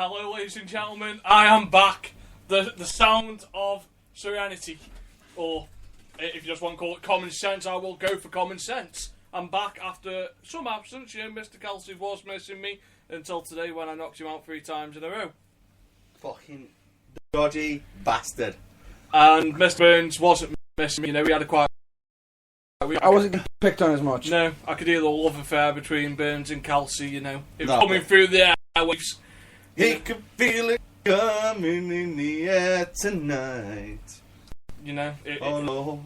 Hello, ladies and gentlemen. I am back. The sound of serenity, or if you just want to call it common sense, I will go for common sense. I'm back after some absence. You know, Mr. Kelsey was missing me until today when I knocked him out 3 times in a row. Fucking dodgy bastard. And Mr. Burns wasn't missing me. You know, we had a quite... I wasn't getting picked on as much. No, I could hear the love affair between Burns and Kelsey, you know. It was No. coming through the airwaves. He could feel it coming in the air tonight. You know, Oh, Lord.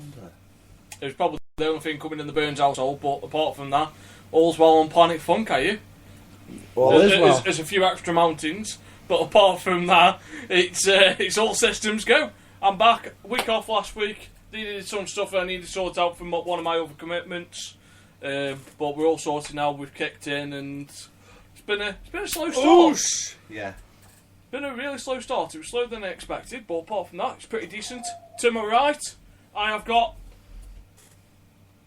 it was probably the only thing coming in the Burns household, but apart from that, all's well on Planet Funk, are you? All is well. There's a few extra mountains, but apart from that, it's all systems go. I'm back. Week off last week. Needed some stuff I needed to sort out from one of my other commitments, but we're all sorted now. We've kicked in, and it's been a slow start. Oosh. Yeah. Been a really slow start. It was slower than I expected, but apart from that, it's pretty decent. To my right, I have got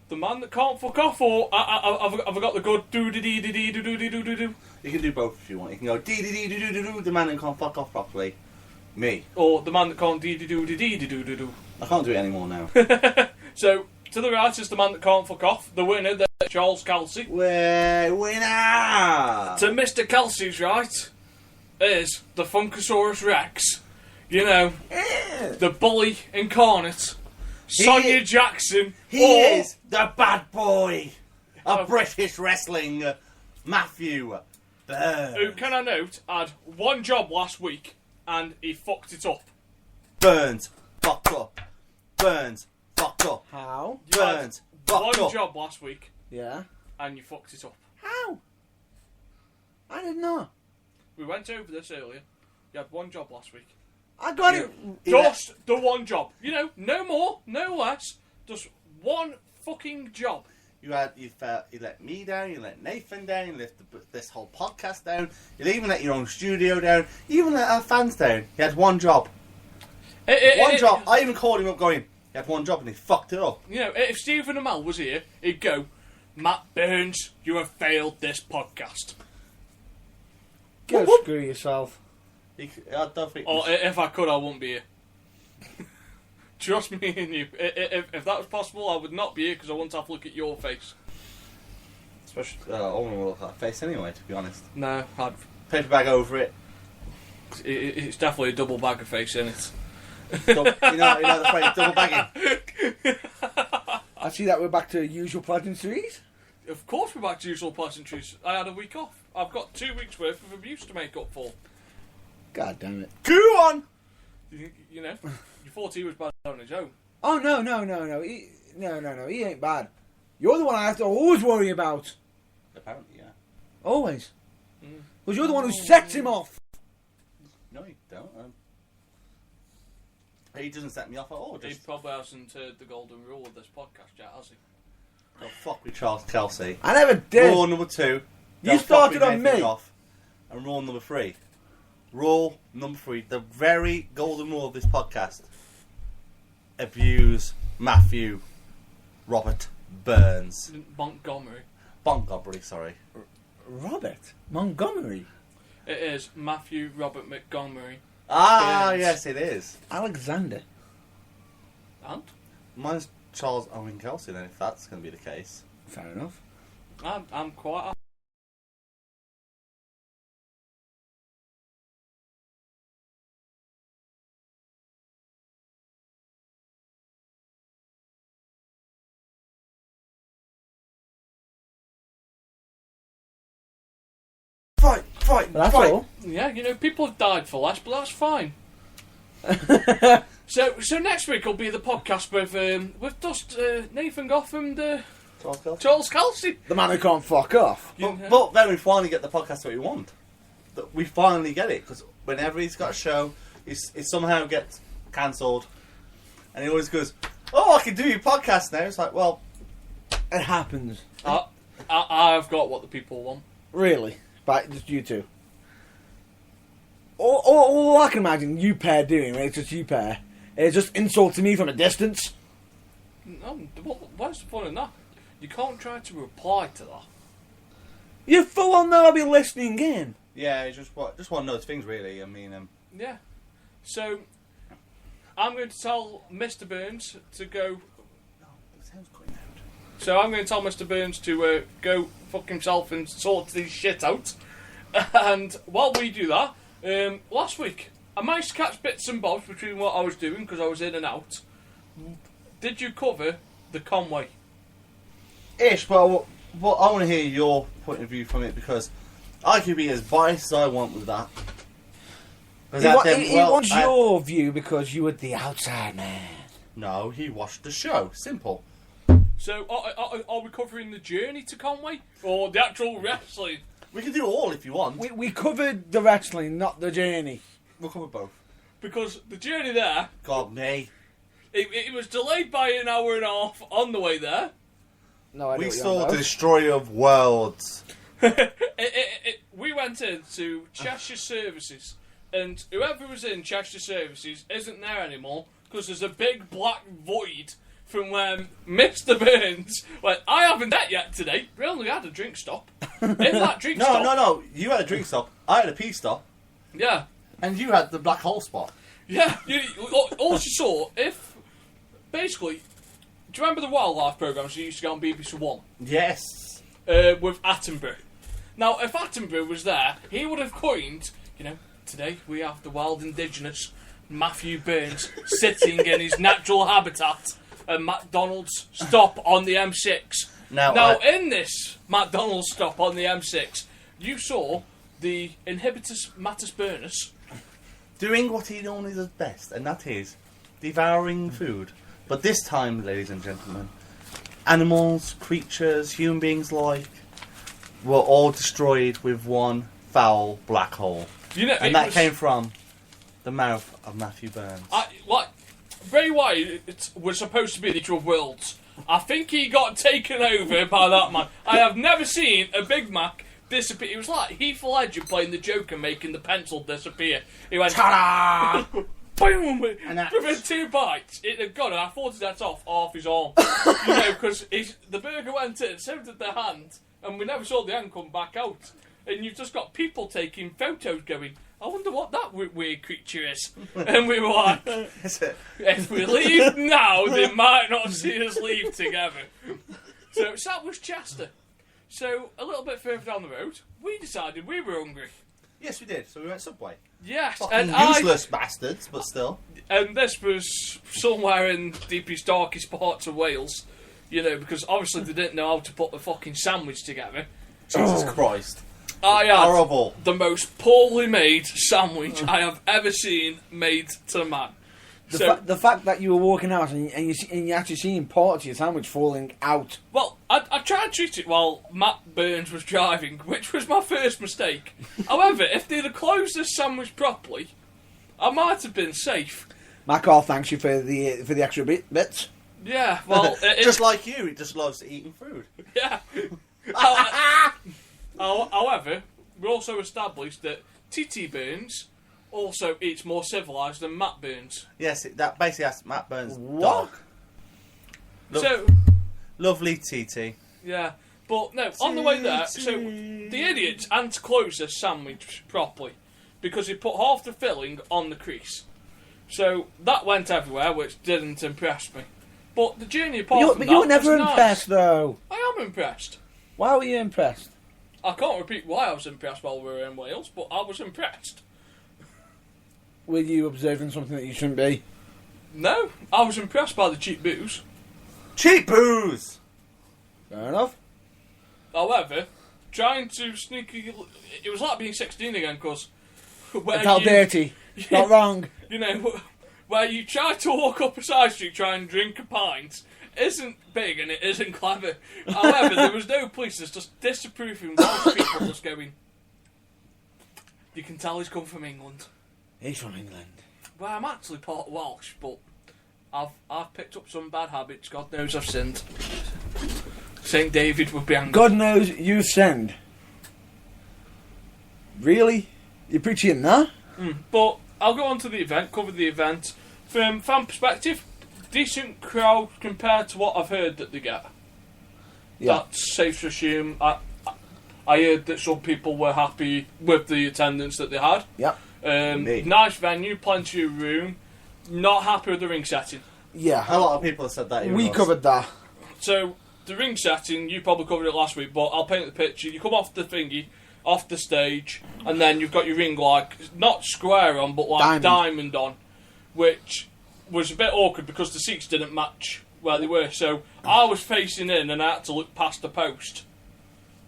the man that can't fuck off, or I've got the good do do do do do do do do do. You can do both if you want. You can go dee dee dee dee dee dee, the man who can't fuck off properly. Me. Or the man that can't do do do do do do do do. I can't do it anymore now. So to the right is the man that can't fuck off, the winner, the Charles Kelsey. We're winner! To Mr. Kelsey's right is the Funkasaurus Rex. You know, the bully incarnate, Sonia Jackson. He is the bad boy of British wrestling, Matthew Burns. Who, can I note, had one job last week and he fucked it up. Burns, fucked up. Burns, fucked up. How? You had Burns, fucked one up. job last week Yeah. and you fucked it up. How? I didn't know. We went over this earlier. You had one job last week. I got it. Just the one job. You know, no more, no less. Just one fucking job. You let me down, you let Nathan down, you let this whole podcast down, you even let your own studio down, you even let our fans down. He had one job. One job. I even called him up going, he had one job and he fucked it up. You know, if Stephen Amell was here, he'd go, Matt Burns, you have failed this podcast. Go Whoop, whoop. screw yourself. I don't think... Or if I could, I wouldn't be here. Trust me and you. If that was possible, I would not be here because I wouldn't have to look at your face. Especially, I want to look at that face anyway, to be honest. No, Paper bag over it. it's definitely a double bag of face in it. You know the phrase, double bagging. I see that we're back to usual pleasantries. Of course we're back to usual pleasantries. I had a week off. I've got 2 weeks worth of abuse to make up for. God damn it. Go on! You know, you thought he was bad on his own. Oh, no. He ain't bad. You're the one I have to always worry about. Apparently, yeah. Always. Because you're the one who sets him off. No, you don't. He doesn't set me off at all. He Just probably hasn't heard the golden rule of this podcast yet, has he? don't fuck with Charles Kelsey. I never did. Rule number 2. You don't started fuck with on Nathan me. Off. And rule number 3. Rule number 3. The very golden rule of this podcast. Abuse Matthew Robert Burns. Montgomery. Montgomery, sorry. Robert Montgomery. It is Matthew Robert Montgomery. Ah, Burns. yes, it is. Alexander. And Mine's Charles Owen Kelsey, then, if that's going to be the case. Fair enough. I'm quite... Fight! But that's all. Yeah, you know, people have died for less, but that's fine. So next week will be the podcast with just Nathan Goff and Charles Kelsey. Charles Kelsey. The man who can't fuck off. But then we finally get the podcast that we want. That we finally get it, because whenever he's got a show, it somehow gets cancelled. And he always goes, oh, I can do your podcast now. It's like, well... It happens. I've got what the people want. Really? But just you two. All I can imagine you pair doing, when it's just you pair, is just insulting me from a distance. No, what's the fun in that? You can't try to reply to that. You full on know I'll be listening in. Yeah, just one of those things, really. I mean, Yeah. So, I'm going to tell Mr. Burns to go... No, the sound's going out. So I'm going to tell Mr. Burns to go fuck himself and sort this shit out. And while we do that, last week, I managed to catch bits and bobs between what I was doing, because I was in and out. Did you cover the Conway? Ish, but I want to hear your point of view from it, because I could be as biased as I want with that. He wants your view because you were the outside man. No, he watched the show. Simple. So, are we covering the journey to Conway? Or the actual wrestling? We can do all if you want. We covered the wrestling, not the journey. We'll cover both. Because the journey there... God, me. It was delayed by an hour and a half on the way there. No, I We don't saw know. the Destroyer of Worlds. We went into Cheshire Services, and whoever was in Cheshire Services isn't there anymore, because there's a big black void from where Mr. Burns went, I haven't ate yet today. We only had a drink stop. In that drink stop... No. You had a drink stop. I had a pee stop. Yeah. And you had the black hole spot. Yeah. All you saw, if... Basically, do you remember the wildlife programmes that used to go on BBC One? Yes. With Attenborough. Now, if Attenborough was there, he would have coined, today we have the wild indigenous Matthew Burns sitting in his natural habitat at McDonald's stop on the M6. Now, in this McDonald's stop on the M6, you saw the Inhibitus Matus Burnus doing what he normally does best, and that is devouring food. But this time, ladies and gentlemen, animals, creatures, human beings alike, were all destroyed with one foul black hole. And that came from the mouth of Matthew Burns. Bray Wyatt was supposed to be the Leader of Worlds. I think he got taken over by that man. I have never seen a Big Mac disappear. It was like Heath Ledger playing the Joker, making the pencil disappear. He went, ta-da! Boom! Within 2 bites, it had gone, and I thought that's off his arm. Because the burger went in, so did the hand, and we never saw the hand come back out. And you've just got people taking photos going, I wonder what that weird creature is. And we were like, if we leave now, they might not see us leave together. So that was Chester. So a little bit further down the road, we decided we were hungry. Yes, we did. So we went Subway. Yes. Fucking useless bastards, but still. And this was somewhere in the deepest, darkest parts of Wales. Because obviously they didn't know how to put the fucking sandwich together. Jesus Christ. I had horrible. The most poorly made sandwich I have ever seen made to man. The fact that you were walking out and you actually seen parts of your sandwich falling out. Well, I tried to treat it while Matt Burns was driving, which was my first mistake. However, if they'd have closed this sandwich properly, I might have been safe. My car thanks you for the extra bits. Yeah, well... just like you, it just loves eating food. Yeah. However, we also established that T.T. Burns also eats more civilised than Matt Burns. Yes, that basically has Matt Burns' What? dog. Lovely TT. Yeah, but no, on the way there, so the idiots hadn't closed their sandwich properly because he put half the filling on the crease. So that went everywhere, which didn't impress me. But the journey apart from that, you were never was impressed, nice. though. I am impressed. Why were you impressed? I can't repeat why I was impressed while we were in Wales, but I was impressed. Were you observing something that you shouldn't be? No, I was impressed by the cheap booze. Cheap booze! Fair enough. However, trying to sneakily... It was like being 16 again, because... It's how dirty. Not wrong. Where you try to walk up a side street, try and drink a pint, isn't big and it isn't clever. However, there was no police, there's just disapproving Welsh people just going... You can tell he's come from England. He's from England. Well, I'm actually part Welsh, but I've picked up some bad habits. God knows I've sinned. St. David would be angry. God knows you've sinned. Really? You're preaching that? But I'll go on to the event, cover the event. From fan perspective, decent crowd compared to what I've heard that they get. Yeah. That's safe to assume. I heard that some people were happy with the attendance that they had. Yep. Nice venue, plenty of room. Not happy with the ring setting. Yeah. A lot of people have said that. even We us. covered that. So, the ring setting, you probably covered it last week, but I'll paint the picture. You come off the thingy, off the stage, and then you've got your ring like, not square on, but like diamond on, which was a bit awkward because the seats didn't match where they were. So, I was facing in and I had to look past the post.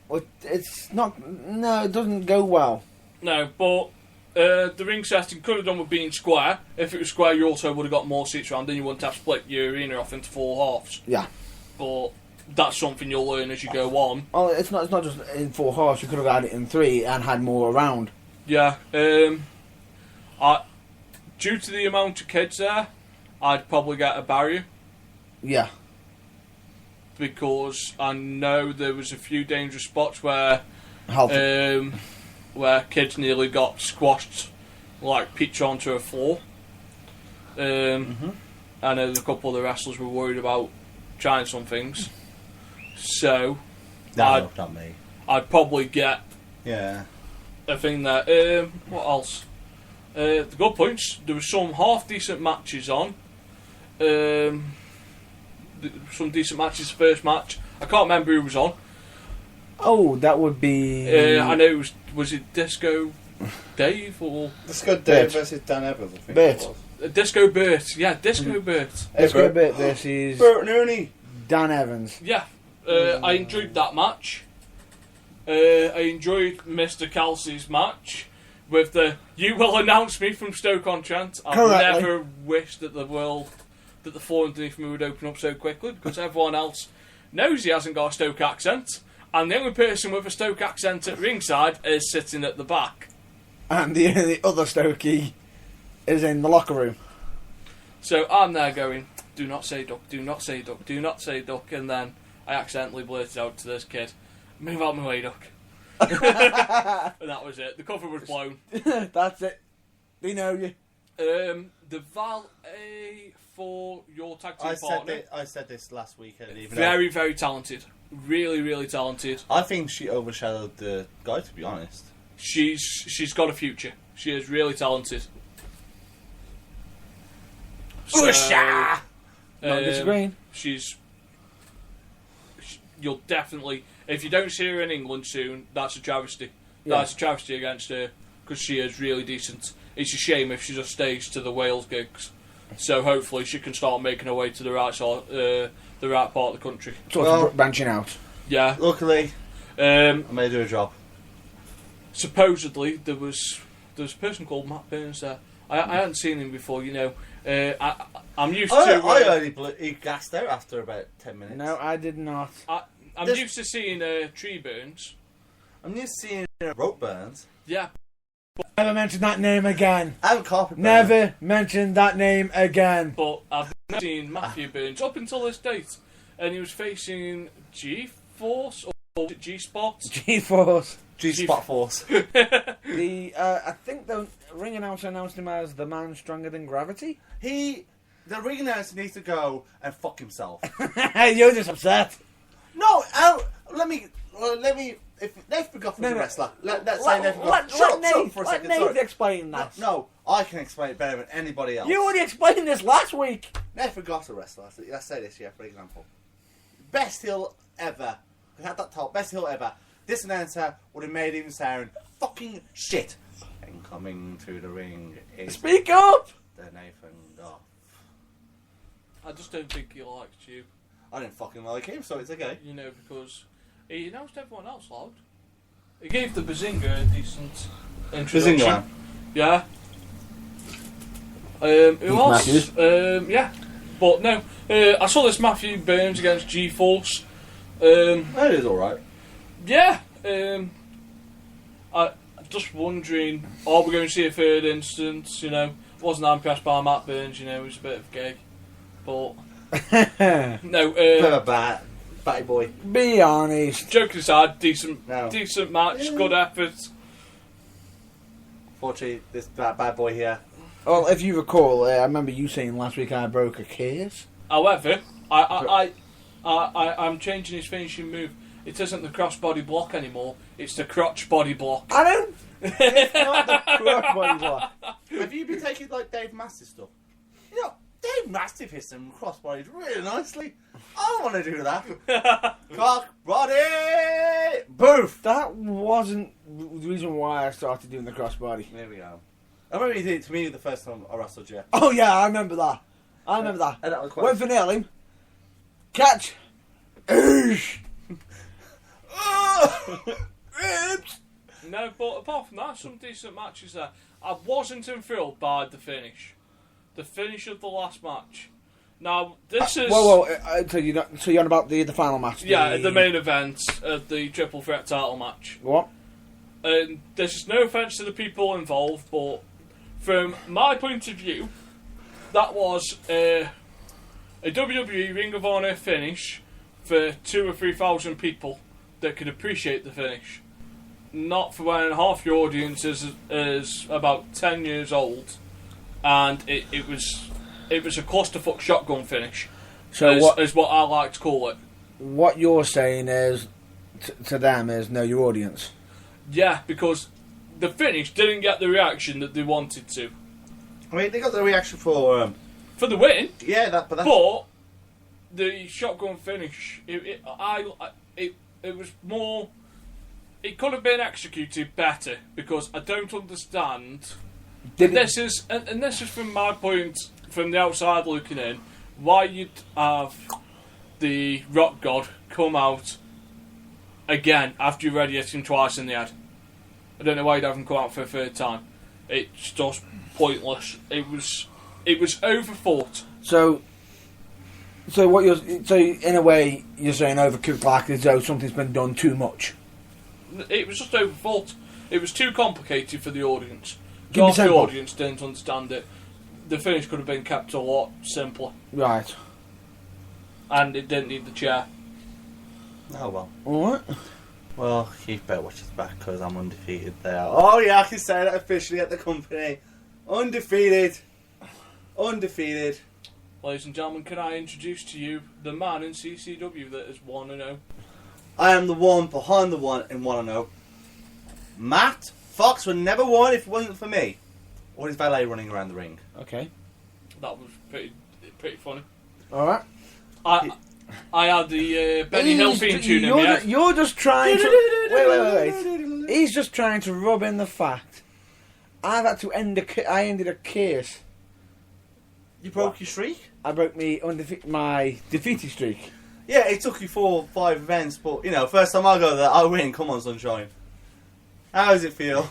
Well, it's not... No, it doesn't go well. No, but the ring setting could have done with being square. If it was square, you also would have got more seats around, then you wouldn't have split your arena off into 4 halves. Yeah. But that's something you'll learn as you go on. Oh, it's not just in 4 halves. You could have had it in 3 and had more around. Yeah. Due to the amount of kids there, I'd probably get a barrier. Yeah. Because I know there was a few dangerous spots where kids nearly got squashed, like pitched onto a floor. I know a couple of the wrestlers were worried about trying some things. So, No, not me. I'd probably get Yeah. a thing there. What else? The good points. There was some half decent matches on. Some decent matches. First match, I can't remember who was on. Oh, that would be... I know it was it Disco Dave or Disco Dave versus Dan Evans, I think. Bert. Disco Bert? Yeah, Disco Bert. Let's go a bit. This is Bert and Ernie. Dan Evans. Yeah, I enjoyed that match. I enjoyed Mr. Kelsey's match with the "You will announce me" from Stoke-on-Trent. I've Correctly. never wished that the floor underneath me would open up so quickly because everyone else knows he hasn't got a Stoke accent, and the only person with a Stoke accent at ringside is sitting at the back. And the other Stokey is in the locker room. So I'm there going, "Do not say duck, do not say duck, do not say duck," and then I accidentally blurted out to this kid, "Move out my way, duck." And that was it. The cover was blown. That's it. We know you. The Valet for your tag team partner. I said this last week. I didn't even know. Very, very talented. Really, really talented. I think she overshadowed the guy, to be honest. She's got a future. She is really talented. Usha! Not disagreeing. You'll definitely, if you don't see her in England soon, that's a travesty. Yeah. That's a travesty against her because she is really decent. It's a shame if she just stays to the Wales gigs. So hopefully she can start making her way to the right part of the country. Sort of branching out. Yeah. Luckily, I made her a job. Supposedly there was a person called Matt Burns there. I hadn't seen him before, you know. I'm used to. I only he gassed out after about 10 minutes. No, I did not. I'm used to seeing tree burns. I'm used to seeing rope burns. Yeah. Never mention that name again. And carpet burns. Never mention that name again. But I've never seen Matthew Burns up until this date, and he was facing G-Force or was it G-Spot? G-Force. G-Spot Force. I think the ring announcer announced him as the man stronger than gravity. The ring announcer needs to go and fuck himself. You're just upset. No, let me. If Nate McGoffin was a wrestler, let's say Nate McGoffin. Shut up for a second. Let Nate explain that. No, I can explain it better than anybody else. You already explained this last week. Nate McGoffin a wrestler. Let's say this, yeah, for example. Best heel ever. We had that top. Best heel ever. This announcer would have made him sound fucking shit. And coming to the ring is Speak up. the Nathan Goff. I just don't think he liked you. I didn't fucking like him, so it's okay. You know, because he announced everyone else loud. He gave the Bazinga a decent introduction. Bazinga. Yeah. Who else? Matthews. Yeah. But no, I saw this Matthew Burns against G-Force. That is alright. Yeah. I'm just wondering, are we going to see a third instance? You know, wasn't that impressed by Matt Burns? You know, he was a bit of a gay. But no. Bit of a batty boy. Be honest. Joking aside, decent match, Yeah. good effort. Fortunately, this bad boy here. Well, if you recall, I remember you saying last week I broke a case. However, I'm changing his finishing move. it isn't the crossbody block anymore. It's the crotch body block. I don't. It's not the crotch body block. Have you been taking like Dave Mastiff stuff? You know, Dave Mastiff hits them crossbodies really nicely. I want to do that. Cock body, boof. That wasn't the reason why I started doing the crossbody. There we go. I remember you did it to me the first time I wrestled you. Oh yeah, I remember that. And that was quite... Went for nailing. Catch. Oosh. No, but apart from that, some decent matches there. I wasn't enthralled by the finish. The finish of the last match. Now, this is... Whoa, so you're on about the final match? Yeah, the main event of the Triple Threat title match. What? And this is no offence to the people involved, but from my point of view, that was a WWE Ring of Honor finish for 2,000 or 3,000 people that could appreciate the finish. Not for when half your audience is about 10 years old, and it was a clusterfuck shotgun finish. So is what I like to call it. What you're saying is to them is know your audience. Yeah, because the finish didn't get the reaction that they wanted to. I mean, they got the reaction for the win. Yeah, but the shotgun finish, it was more. It could have been executed better because I don't understand. This is from my point, from the outside looking in, why you'd have the Rock God come out again after you've already hit him twice in the head. I don't know why you'd have him come out for a third time. It's just pointless. It was overthought. So in a way you're saying overcooked, like as though something's been done too much. It was just overthought. It was too complicated for the audience. Give The audience didn't understand it. The finish could have been kept a lot simpler. Right. And it didn't need the chair. Oh well. Alright. Well, Keith better watch his back because I'm undefeated there. Oh yeah, I can say that officially at the company. Undefeated. Ladies and gentlemen, can I introduce to you the man in CCW that is 1-0? I am the one behind the one in 1-0. Matt Fox would never won if it wasn't for me. Or his valet running around the ring. Okay. That was pretty funny. Alright. I had the Benny Hill theme tune in my head. You're just trying to... Wait. He's just trying to rub in the fact I ended a case. You broke your streak? I broke my defeated streak. Yeah, it took you 4 or 5 events, but, you know, first time I go there, I win. Come on, sunshine. How does it feel?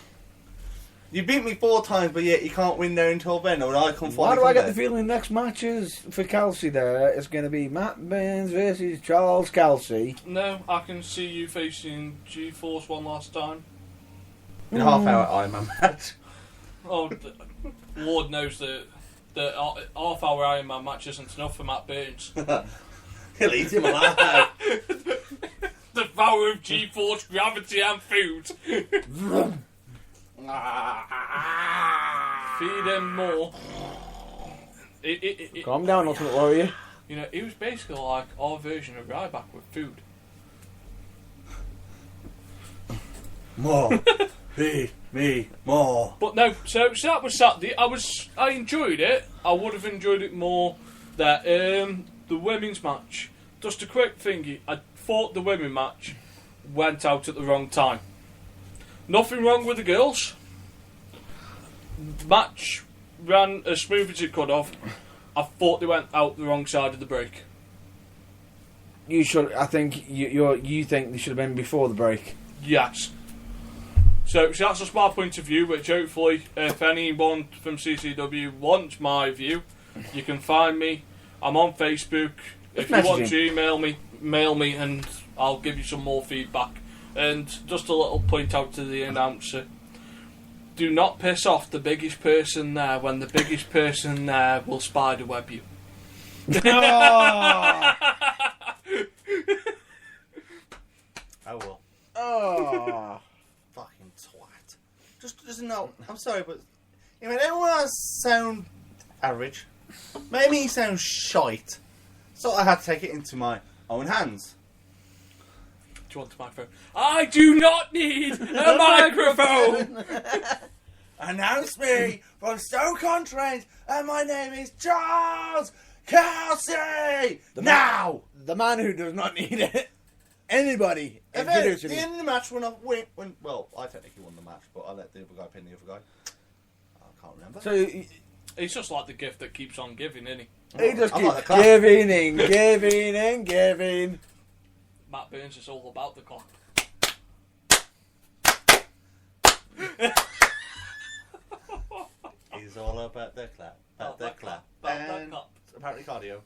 You beat me 4 times, but yet you can't win there until then, or I come Why do I get the feeling the next matches for Kelsey there is going to be Matt Burns versus Charles Kelsey? No, I can see you facing G-Force one last time. In a half-hour Ironman match. Oh, Lord knows that the half-hour Ironman match isn't enough for Matt Burns. He'll eat him alive. The power of G-Force, gravity and food. Feed him more. Calm down, Ultimate Warrior. You know, he was basically like our version of Ryback with food. More. Feed me more. But no, so that was Saturday. I enjoyed it. I would have enjoyed it more. That the women's match. Just a quick thingy. I thought the women's match went out at the wrong time. Nothing wrong with the girls. Match ran as smooth as it could have. I thought they went out the wrong side of the break. You should. I think you think they should have been before the break. Yes. So that's just my point of view, which hopefully, if anyone from CCW wants my view, you can find me. I'm on Facebook. If you want to mail me, and I'll give you some more feedback. And just a little point out to the announcer. Do not piss off the biggest person there when the biggest person there will spiderweb you. Oh. I will. Oh. Fucking twat. Just doesn't know. I'm sorry, but I mean, everyone else sound average. Made me sound shite. So I had to take it into my own hands. you want a microphone? I do not need a microphone! Announce me from Stoke-on-Trent, and my name is Charles Kelsey! Now! The man who does not need it. Anybody. At the end of the match, well, I technically won the match, but I let the other guy pin the other guy. I can't remember. So He's just like the gift that keeps on giving, isn't he? he just keeps giving and giving and giving. Matt Burns is all about the clock. He's all about the clap, and apparently cardio.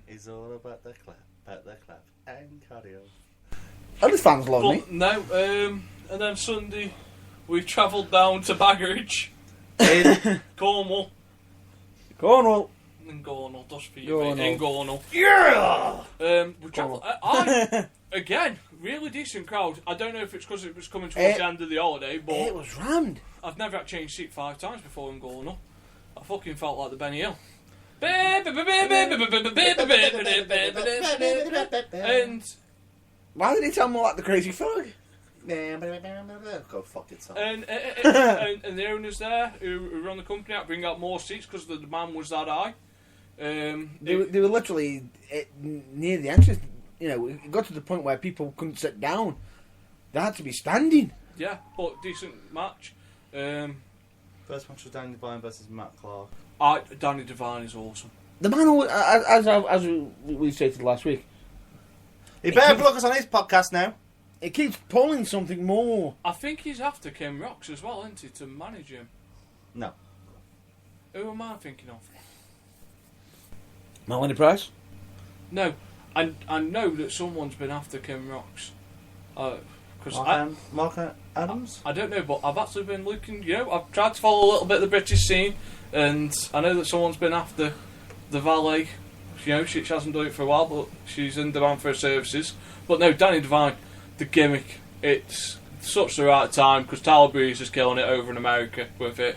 He's all about the clap, and cardio. And the fans love me. But no, and then Sunday we travelled down to Baggeridge, In Cornwall. Cornwall. In Cornwall, just for you, mate. In Cornwall. yeah! We travelled. Again, really decent crowd. I don't know if it's because it was coming towards the end of the holiday, but It was rammed. I've never had changed seat 5 times before in Cornwall. I fucking felt like the Benny Hill. And Why did he tell me like the crazy frog? Go fuck itself. and the owners there who run the company out bring out more seats because the demand was that high. They were literally near the entrance. You know, it got to the point where people couldn't sit down. They had to be standing. Yeah, but decent match. First match was Danny Devine versus Matt Clark. Danny Devine is awesome. The man, who, as we stated last week, He better plug us on his podcast now. it keeps pulling something more. I think he's after Kim Rocks as well, isn't he, to manage him? No. Who am I thinking of? Melanie Price? No, I know that someone's been after Kim Rocks. Because Mark Adams? I don't know, but I've actually been looking, I've tried to follow a little bit of the British scene, and I know that someone's been after the valet. She hasn't done it for a while, but she's in demand for her services. But no, Danny Devine, the gimmick, it's such the right time, because Tyler Breeze is killing it over in America with it.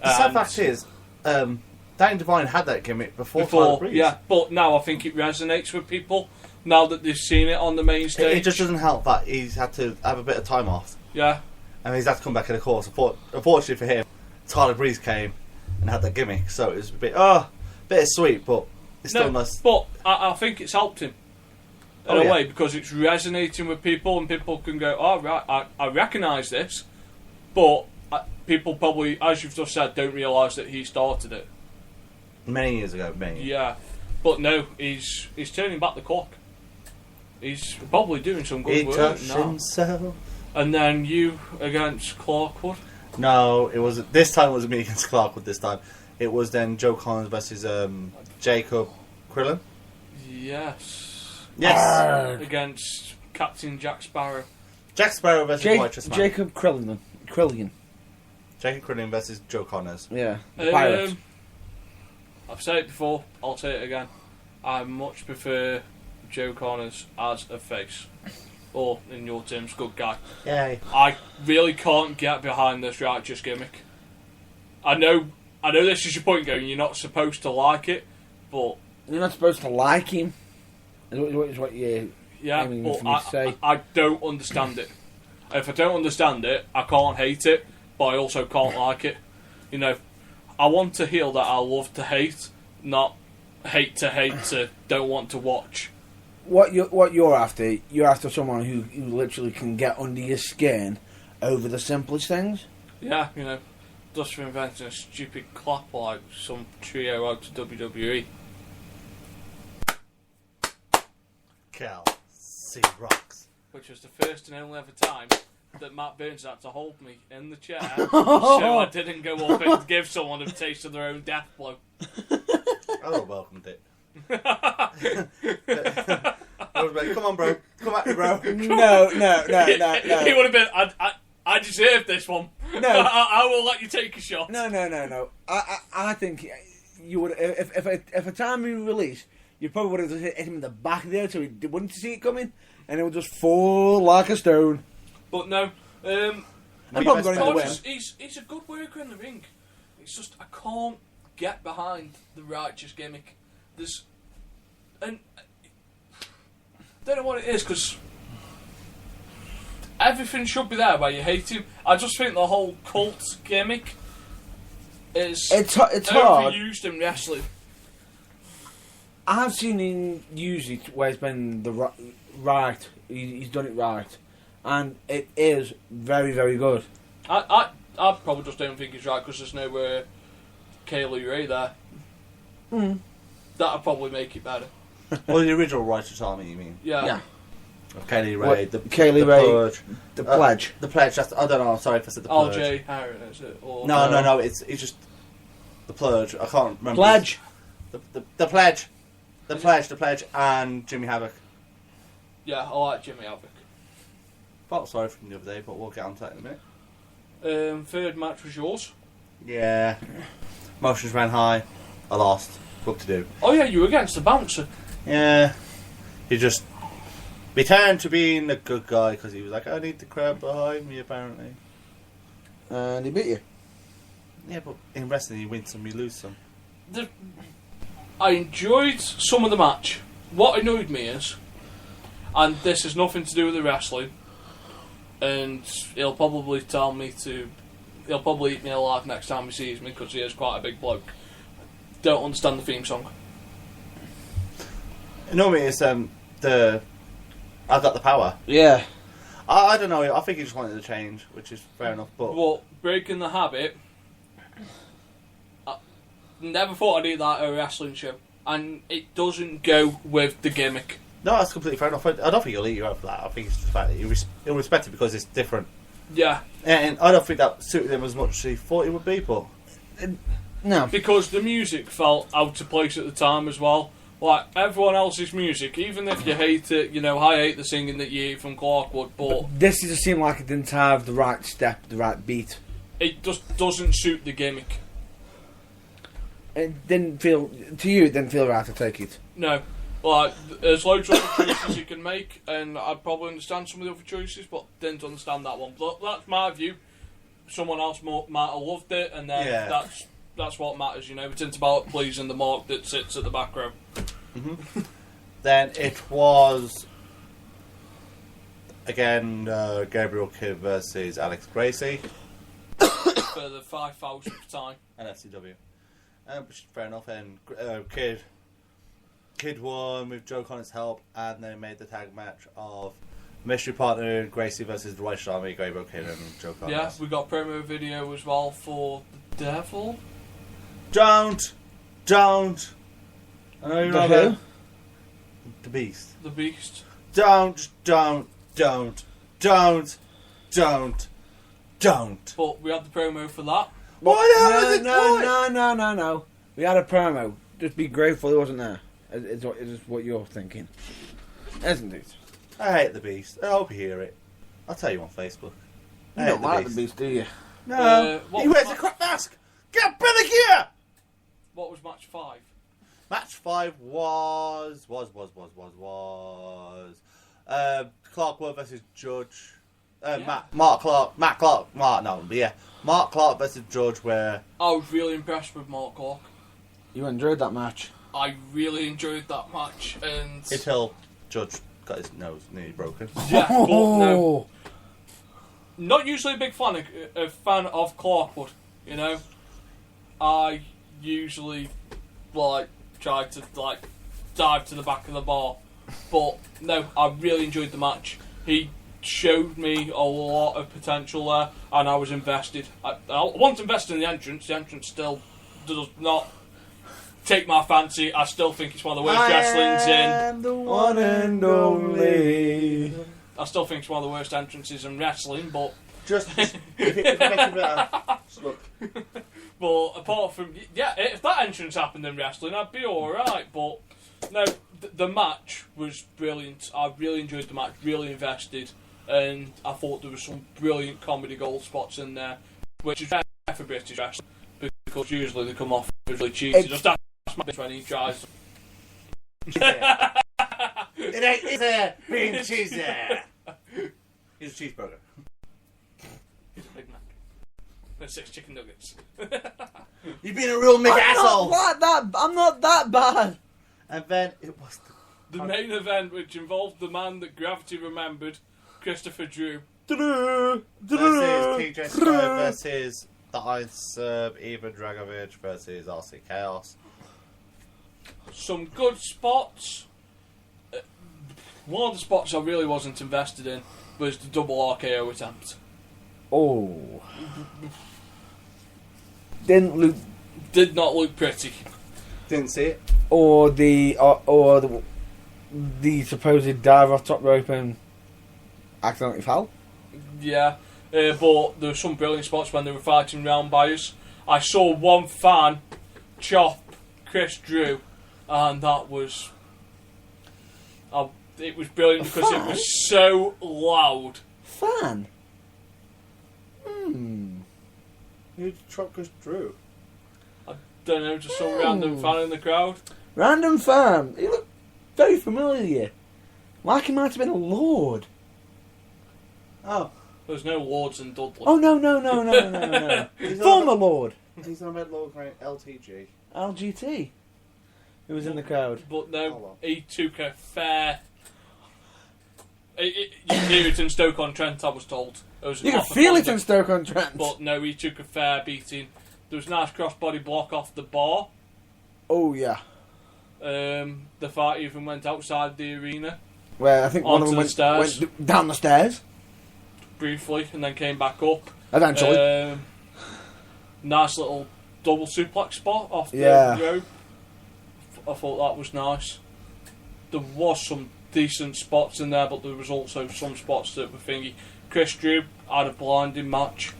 The sad fact is, Danny Devine had that gimmick before Tyler Breeze. Yeah, but now I think it resonates with people, now that they've seen it on the main stage. It just doesn't help that he's had to have a bit of time off. Yeah. And he's had to come back in the course. Unfortunately for him, Tyler Breeze came and had that gimmick, so it was a bit sweet, but it's still nice. But I think it's helped him in a yeah. way, because it's resonating with people, and people can go, oh right, I recognise this, but people probably, as you've just said, don't realise that he started it. Many years ago, Yeah, but no, he's turning back the clock. He's probably doing some good work now. Himself. And then you against Clarkwood. No, it wasn't. This time it wasn't me against Clarkwood. This time it was then Joe Connors versus Jacob Krillin. Yes. Against Captain Jack Sparrow. Jack Sparrow versus Waitress Man. Jacob Krillian. Jacob Krillin versus Joe Connors. Yeah. Pirates. I've said it before, I'll say it again. I much prefer Joe Connors as a face. Or, in your terms, good guy. Yay. I really can't get behind this righteous gimmick. I know this is your point going, you're not supposed to like it, but... You're not supposed to like him. Is what you're aiming for me to say. I don't understand it. If I don't understand it, I can't hate it, but I also can't like it. I want a heel that I love to hate, not hate to don't want to watch. What you're after someone who literally can get under your skin over the simplest things. Yeah, just for inventing a stupid clap like some trio out to WWE. Cal C Rocks. Which was the first and only ever time that Matt Burns had to hold me in the chair so I didn't go up and give someone a taste of their own death blow. I welcomed it. Come on, bro. Come at me, bro. No. He would have been. I deserve this one. No, I will let you take a shot. No. I think you would if a timely release, you probably would have just hit him in the back there so he wouldn't see it coming, and it would just fall like a stone. But no, I'm probably going to win. He's a good worker in the ring. It's just I can't get behind the righteous gimmick. I don't know what it is, because everything should be there where you hate him. I just think the whole cult gimmick is It's hard. overused in wrestling. I've seen him use it where it's been the right. He's done it right, and it is very, very good. I probably just don't think it's right because there's no Kaylee Ray there. That'd probably make it better. Well, the original Righteous Army, you mean? Yeah. Of Kaylee Ray, the Kaylee Ray, Purge. the Pledge. The Pledge, I don't know, sorry if I said the Purge. RJ Harron, is it? Or No, it's just the Purge. I can't remember. Pledge. The Pledge. The Pledge, and Jimmy Havoc. Yeah, I like Jimmy Havoc. Felt sorry for him the other day, but we'll get on to that in a minute. Third match was yours. Yeah. Emotions ran high. I lost. What to do? Oh yeah, you were against the bouncer. Yeah. He just returned to being a good guy because he was like, I need the crowd behind me, apparently. And he beat you. Yeah, but in wrestling, you win some, you lose some. I enjoyed some of the match. What annoyed me is, and this has nothing to do with the wrestling, and he'll probably eat me alive next time he sees me because he is quite a big bloke. Don't understand the theme song. No, it's I got the power. Yeah. I don't know. I think he just wanted to change, which is fair enough. But breaking the habit, I never thought I'd eat that at a wrestling show, and it doesn't go with the gimmick. No, that's completely fair enough. I don't think he'll eat you out for that. I think it's just the fact that he'll respect it because it's different. Yeah. And I don't think that suited him as much as he thought it would be, but... No. Because the music felt out of place at the time as well. Like, everyone else's music, even if you hate it, I hate the singing that you hear from Clarkwood, but... This just seemed like it didn't have the right step, the right beat. It just doesn't suit the gimmick. It didn't feel... To you, it didn't feel right to take it. No. Like, there's loads of other choices you can make, and I'd probably understand some of the other choices, but didn't understand that one. But that's my view. Someone else might have loved it, and then that's what matters, It's about pleasing the mark that sits at the back row. Mm-hmm. Then it was, again, Gabriel Kidd versus Alex Gracie. For the 5,000th time. And FCW. Which is fair enough, and Kidd won with Joe Connor's help, and they made the tag match of mystery partner Gracie versus the Righteous Army, Gabriel Kidd and Joe Connor. Yeah, we got promo video as well for the Devil. Don't. I know you're not the Beast. The Beast. Don't. But we had the promo for that. No. We had a promo. Just be grateful it wasn't there. Is what you're thinking, isn't it? I hate the Beast. I hope you hear it. I'll tell you on Facebook. You don't like the Beast, do you? No. He wears a crap mask. Get better gear. What was match 5? Match 5 was Clarkwood versus Judge. Mark Clark versus Judge. Where I was really impressed with Mark Clark. You enjoyed that match. I really enjoyed that match, and until Judge got his nose nearly broken. Yeah, but no, not usually a big fan of Clarkwood. I usually try to dive to the back of the bar, but no, I really enjoyed the match. He showed me a lot of potential there, and I was invested. I once invested in the entrance. The entrance still does not take my fancy. I still think it's one of the worst wrestlings in. The one and only. I still think it's one of the worst entrances in wrestling, but just if it makes you better, look. But apart from if that entrance happened in wrestling, I'd be all right. But no, the match was brilliant. I really enjoyed the match, really invested, and I thought there was some brilliant comedy gold spots in there, which is rare for British wrestling because usually they come off as really cheesy. Just ask when he tries. It ain't easy being cheesy. He's a cheeseburger. He's a Big Mac. And 6 chicken nuggets. You've been a real Mick asshole. I'm not that bad. And then it was the main event, which involved the man that Gravity remembered, Christopher Drew. Versus TJ Sky versus the Ice Ivan Dragovic versus RC Chaos. Some good spots. One of the spots I really wasn't invested in was the double RKO attempt. Oh. Did not look pretty. Didn't see it. Or the supposed dive off top rope and accidentally foul. Yeah, but there were some brilliant spots when they were fighting round by us. I saw one fan chop Chris Drew, and that was... it was brilliant because it was so loud. Fan? Who'd chop Chris Drew? I don't know, just some random fan in the crowd. Random fan. He looked very familiar. Like he might have been a lord. Oh. There's no lords in Dudley. Oh, no. Former lord. He's on Red Lord LTG. LGT. Who was in the crowd. But no, he took a fair... You can hear it in Stoke-on-Trent, I was told. You can feel it in Stoke-on-Trent. But no, he took a fair beating. There was a nice crossbody block off the bar. Oh, yeah. The fight even went outside the arena. Where I think one of them went down the stairs. Briefly, and then came back up. Eventually. Nice little double suplex spot off the rope. I thought that was nice. There was some decent spots in there, but there was also some spots that were thingy. Chris Drew had a blinding match.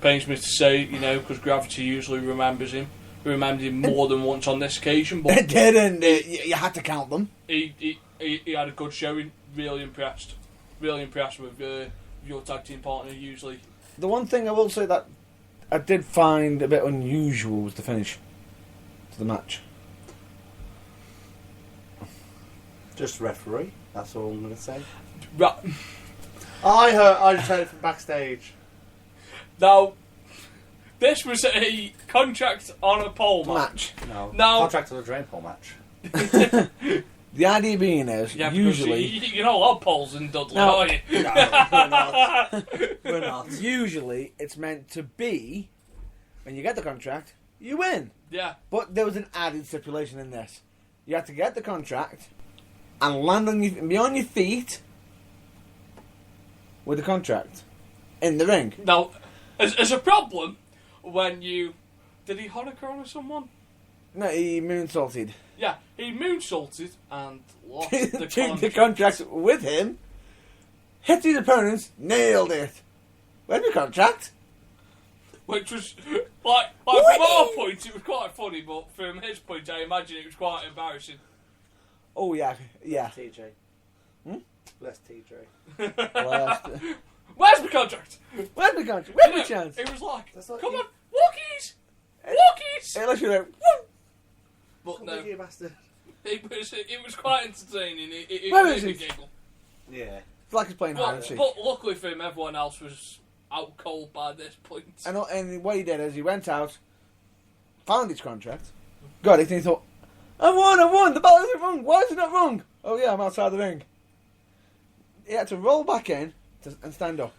Pains me to say, because Gravity usually remembers him. We remembered him more than once on this occasion, but it didn't. You had to count them. He had a good showing. Really impressed with your tag team partner. Usually, the one thing I will say that I did find a bit unusual was the finish to the match. Just referee. That's all I'm going to say. I just heard it from backstage. Now, this was a contract on a pole match. No, contract on a drain pole match. The idea being is, usually... You're not a lot of poles in Dudley, are you? No, we're not. Usually, it's meant to be, when you get the contract, you win. Yeah. But there was an added stipulation in this. You had to get the contract and land on be on your feet with the contract in the ring. Now, as a problem, when you... Did he Hurricane someone? No, he moonsaulted. Yeah, he moonsaulted and lost the Took the contract with him, hit his opponents, nailed it. Where's the contract? Which was, like from our point, it was quite funny, but from his point, I imagine it was quite embarrassing. Oh, yeah. TJ. Bless TJ. Where's the contract? Where's the contract? Where's the chance? It was like, come on, walkies! Walkies! It literally went, but no, you bastard. it was quite entertaining. It Where made is me it? giggle. Yeah. It's like he's playing hide and seek. But luckily for him, everyone else was out cold by this point. And what he did is he went out, found his contract, got it, and he thought, I won, the bell isn't wrong, why is it not wrong? Oh yeah, I'm outside the ring. He had to roll back in and stand up.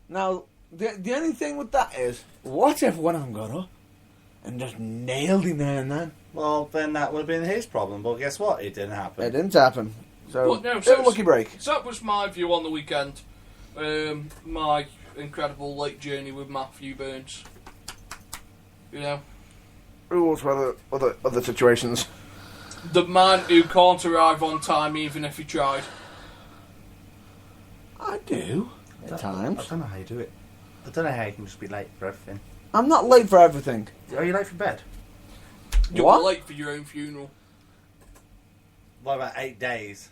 Now, the only thing with that is, what if one of them got up and just nailed him there and then? Well, then that would have been his problem, but guess what? It didn't happen. It didn't happen. So, But no, bit of a lucky break. So that was my view on the weekend. My incredible late journey with Matthew Burns. Rules for other situations. The man who can't arrive on time even if he tried. I do, at times. I don't know how you do it. I don't know how you can just be late for everything. I'm not late for everything. Are you late for bed? You're What? late for your own funeral. What about 8 days?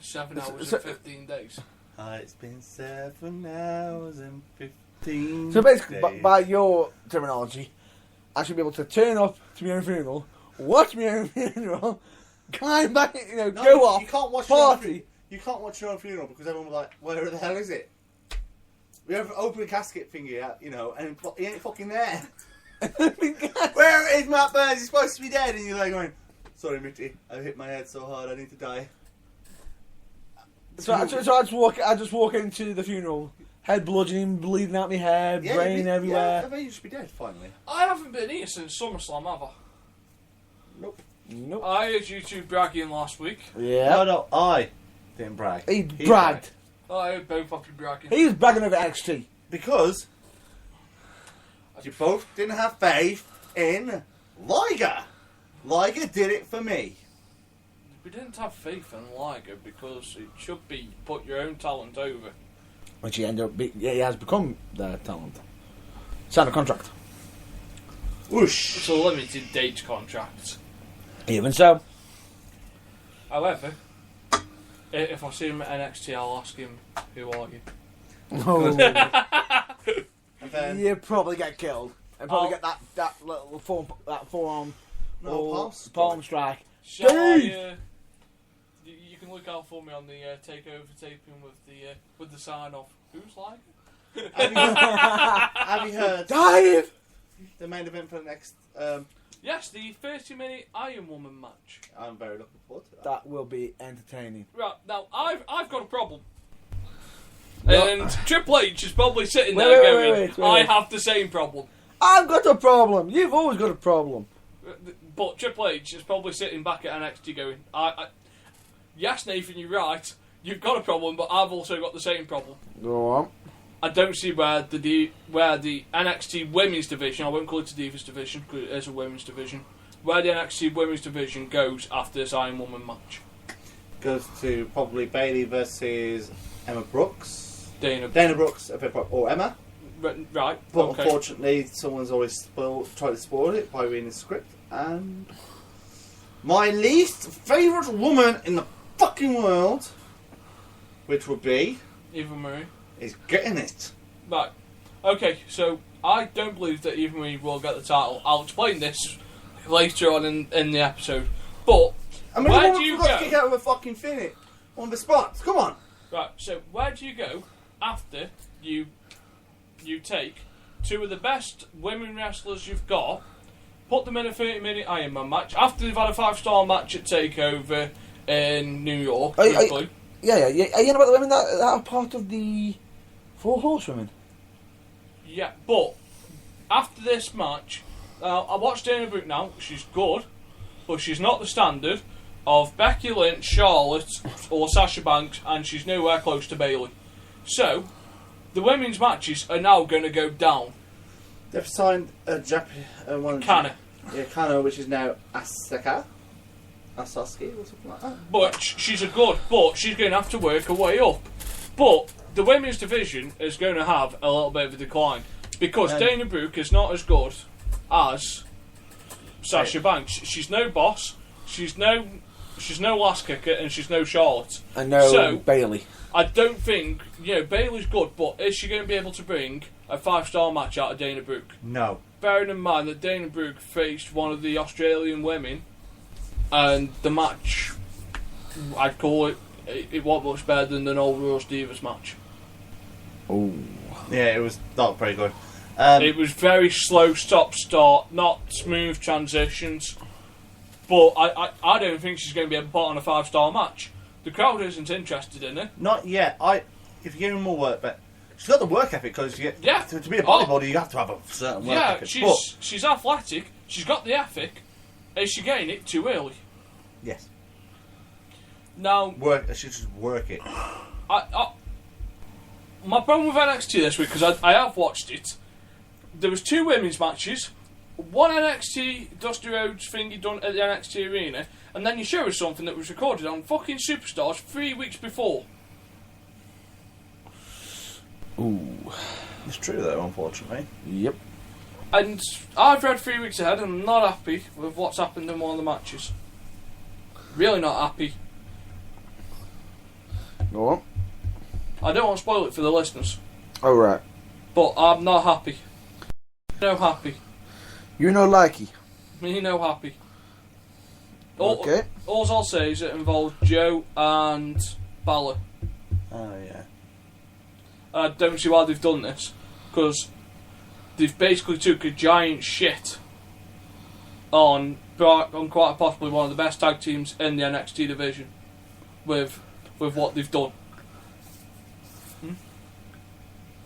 7 hours and 15 days. It's been 7 hours and 15 So basically, days. by your terminology, I should be able to turn up to my own funeral, watch my own funeral, climb back, No, go off, you can't watch party. You can't watch your own funeral because everyone will be like, where the hell is it? We have an open casket thingy out, and he ain't fucking there. Where is Matt Burns? He's supposed to be dead. And you're like going, sorry, Mitty, I hit my head so hard, I need to die. So I just walk into the funeral, head bludgeoning, bleeding out my head, brain everywhere. Yeah, I bet you should be dead finally. I haven't been here since SummerSlam, have I? Nope. I heard you two bragging last week. Yeah. No, I didn't brag. He bragged. I heard both of you bragging. He was bragging over NXT. Because you both didn't have faith in Liger. Liger did it for me. We didn't have faith in Liger because it should be put your own talent over. Which he has become their talent. Signed a contract. Whoosh. It's a limited date contract. Even so. However, if I see him at NXT, I'll ask him, "Who are you?" Oh. And then You probably get killed. And probably get that little forearm palm strike. Shall I, Dave! you can look out for me on the takeover taping with the sign off. Who's Liger? have you heard Dave! the main event for the next? Yes, the 30-minute Iron Woman match. I'm very looking forward to that. That will be entertaining. Right, now, I've got a problem. What? And Triple H is probably sitting there going, wait. I have the same problem. I've got a problem. You've always got a problem. But Triple H is probably sitting back at NXT going, yes, Nathan, you're right. You've got a problem, but I've also got the same problem. Go on. I don't see where the NXT Women's Division, I won't call it the Divas Division because it is a Women's Division, where the NXT Women's Division goes after this Iron Woman match. Goes to probably Bayley versus Emma Brooks. Dana Brooks, or Emma. Right, But okay. unfortunately, someone's always tried to spoil it by reading the script. And my least favourite woman in the fucking world, which would be Eva Marie. is getting it. Right. Okay, so I don't believe that Eva Marie will get the title. I'll explain this later on in the episode. But I mean, where the do you woman forgot go? to kick out of a fucking finish on the spot. Come on. Right, so where do you go after you take two of the best women wrestlers you've got, put them in a 30-minute Iron Man match, after they've had a 5-star match at TakeOver in New York, briefly. Yeah. Are you know about the women that are part of the 4 Horsewomen? Yeah, but after this match, I watched Dana Brooke now, she's good, but she's not the standard of Becky Lynch, Charlotte, or Sasha Banks, and she's nowhere close to Bayley. So, the women's matches are now going to go down. They've signed a Japanese one. Kana. Yeah, Kana, which is now Asuka. Asuski or something like that. But she's a good, but she's going to have to work her way up. But the women's division is going to have a little bit of a decline because Dana Brooke is not as good as Sasha Banks. She's no boss. She's no last kicker, and she's no Charlotte. And no So, Bayley. I don't think Bayley's good, but is she going to be able to bring a 5-star match out of Dana Brooke? No. Bearing in mind that Dana Brooke faced one of the Australian women, and the match, I'd call it wasn't much better than an old Raw Divas match. Oh. Yeah, it was not very good. It was very slow stop-start, not smooth transitions. But I don't think she's going to be able to put on a 5-star match. The crowd isn't interested in it. Not yet. If you're giving more work, but she's got the work ethic because to be a bodybuilder, you have to have a certain work ethic. Yeah, she's athletic. She's got the ethic. Is she getting it too early? Yes. Now, She should work it. my problem with NXT this week, because I have watched it, there was 2 women's matches, one NXT Dusty Rhodes thingy done at the NXT arena, and then you show us something that was recorded on fucking Superstars 3 weeks before. Ooh. It's true though, unfortunately. Yep. And I've read 3 weeks ahead, and I'm not happy with what's happened in one of the matches. Really not happy. Go on. I don't want to spoil it for the listeners, Oh, right. but I'm not happy. No happy. You're no likey. Me no happy. Okay. All I'll say is it involved Joe and Balor. Oh yeah. I don't see why they've done this, because they've basically took a giant shit on quite possibly one of the best tag teams in the NXT division with what they've done.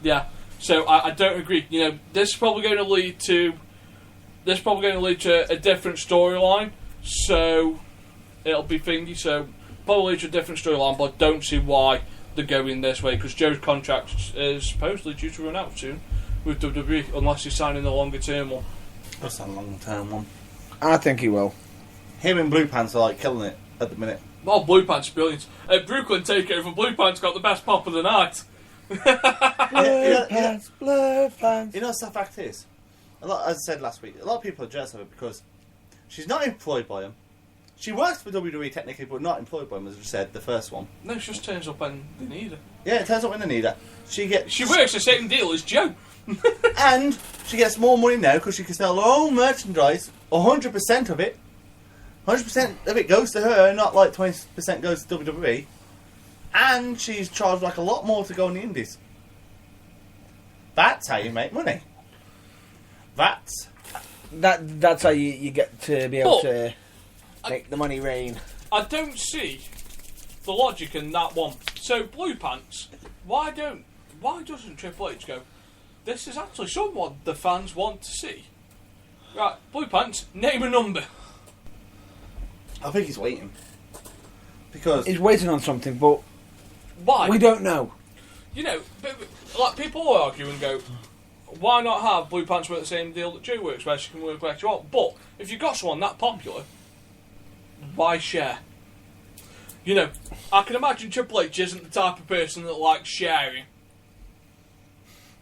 Yeah. So I don't agree. You know, this is probably going to lead to a different storyline. So it'll be thingy. So probably lead to a different storyline, but I don't see why they're going this way because Joe's contract is supposedly due to run out soon with WWE unless he's signing the longer term one. That's a long term one. I think he will. Him and Blue Pants are like killing it at the minute. Oh, Blue Pants brilliant. Brooklyn Takeover, Blue Pants got the best pop of the night. Blue Pants. You know what the fact is? As I said last week, a lot of people are jealous of it because she's not employed by him. She works for WWE technically, but not employed by him, as we said, the first one. No, she just turns up when they need her. Yeah, it turns up when they need her. She works the same deal as Joe. And she gets more money now because she can sell her own merchandise, 100% of it. 100% of it goes to her, not like 20% goes to WWE. And she's charged like a lot more to go on the indies. That's how you make money. That's how you get to be able to make the money rain. I don't see the logic in that one. So Blue Pants, why doesn't Triple H go, this is actually someone the fans want to see? Right, Blue Pants, name a number. I think he's waiting. Because he's waiting on something, but why? We don't know. You know, like people will argue and go, why not have Blue Pants work the same deal that Joe works, where she can work where she wants? But if you've got someone that popular, why share? You know, I can imagine Triple H isn't the type of person that likes sharing.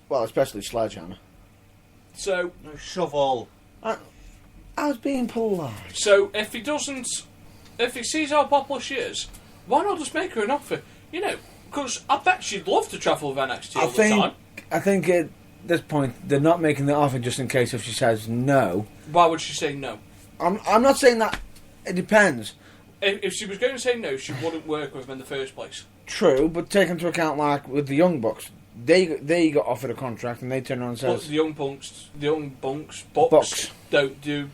Well, especially Sledgehammer. So no shovel. I was being polite. So if he sees how popular she is, why not just make her an offer? You know, because I bet she'd love to travel with NXT all the time. I think at this point they're not making the offer just in case if she says no. Why would she say no? I'm not saying that. It depends. If she was going to say no, she wouldn't work with him in the first place. True, but take into account like with the Young Bucks, they got offered a contract and they turned around and said the Young Bucks don't do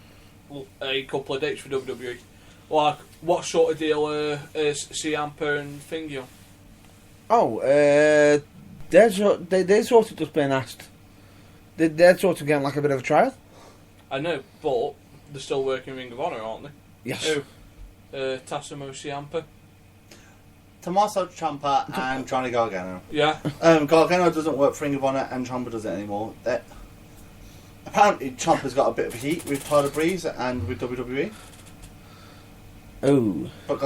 a couple of dates for WWE. Like, what sort of deal is Ciampa and Thingy on? Oh, they sort of just been asked. They're sort of getting like a bit of a trial. I know, but they're still working Ring of Honor, aren't they? Yes. Who? Tassimo Ciampa. Tommaso Ciampa and Johnny Gargano. Yeah. Gargano doesn't work for Ring of Honor and Ciampa doesn't anymore. Apparently Ciampa's got a bit of heat with Tyler Breeze and with WWE. Oh. But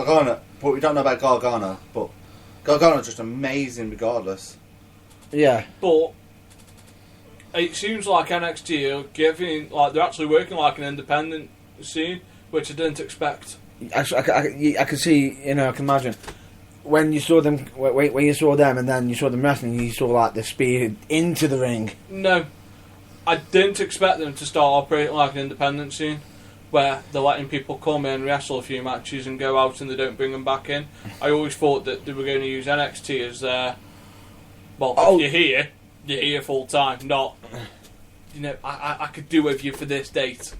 we don't know about Gargano. But Gargano's just amazing regardless. Yeah. But it seems like NXT are giving, like, they're actually working like an independent scene, which I didn't expect. Actually, I can see, you know, I can imagine when you saw them, when you saw them, and then you saw them wrestling, you saw like the speed into the ring. No, I didn't expect them to start operating like an independent scene, where they're letting people come in, wrestle a few matches, and go out, and they don't bring them back in. I always thought that they were going to use NXT as their, well, if you're here full time, not, you know, I could do with you for this date.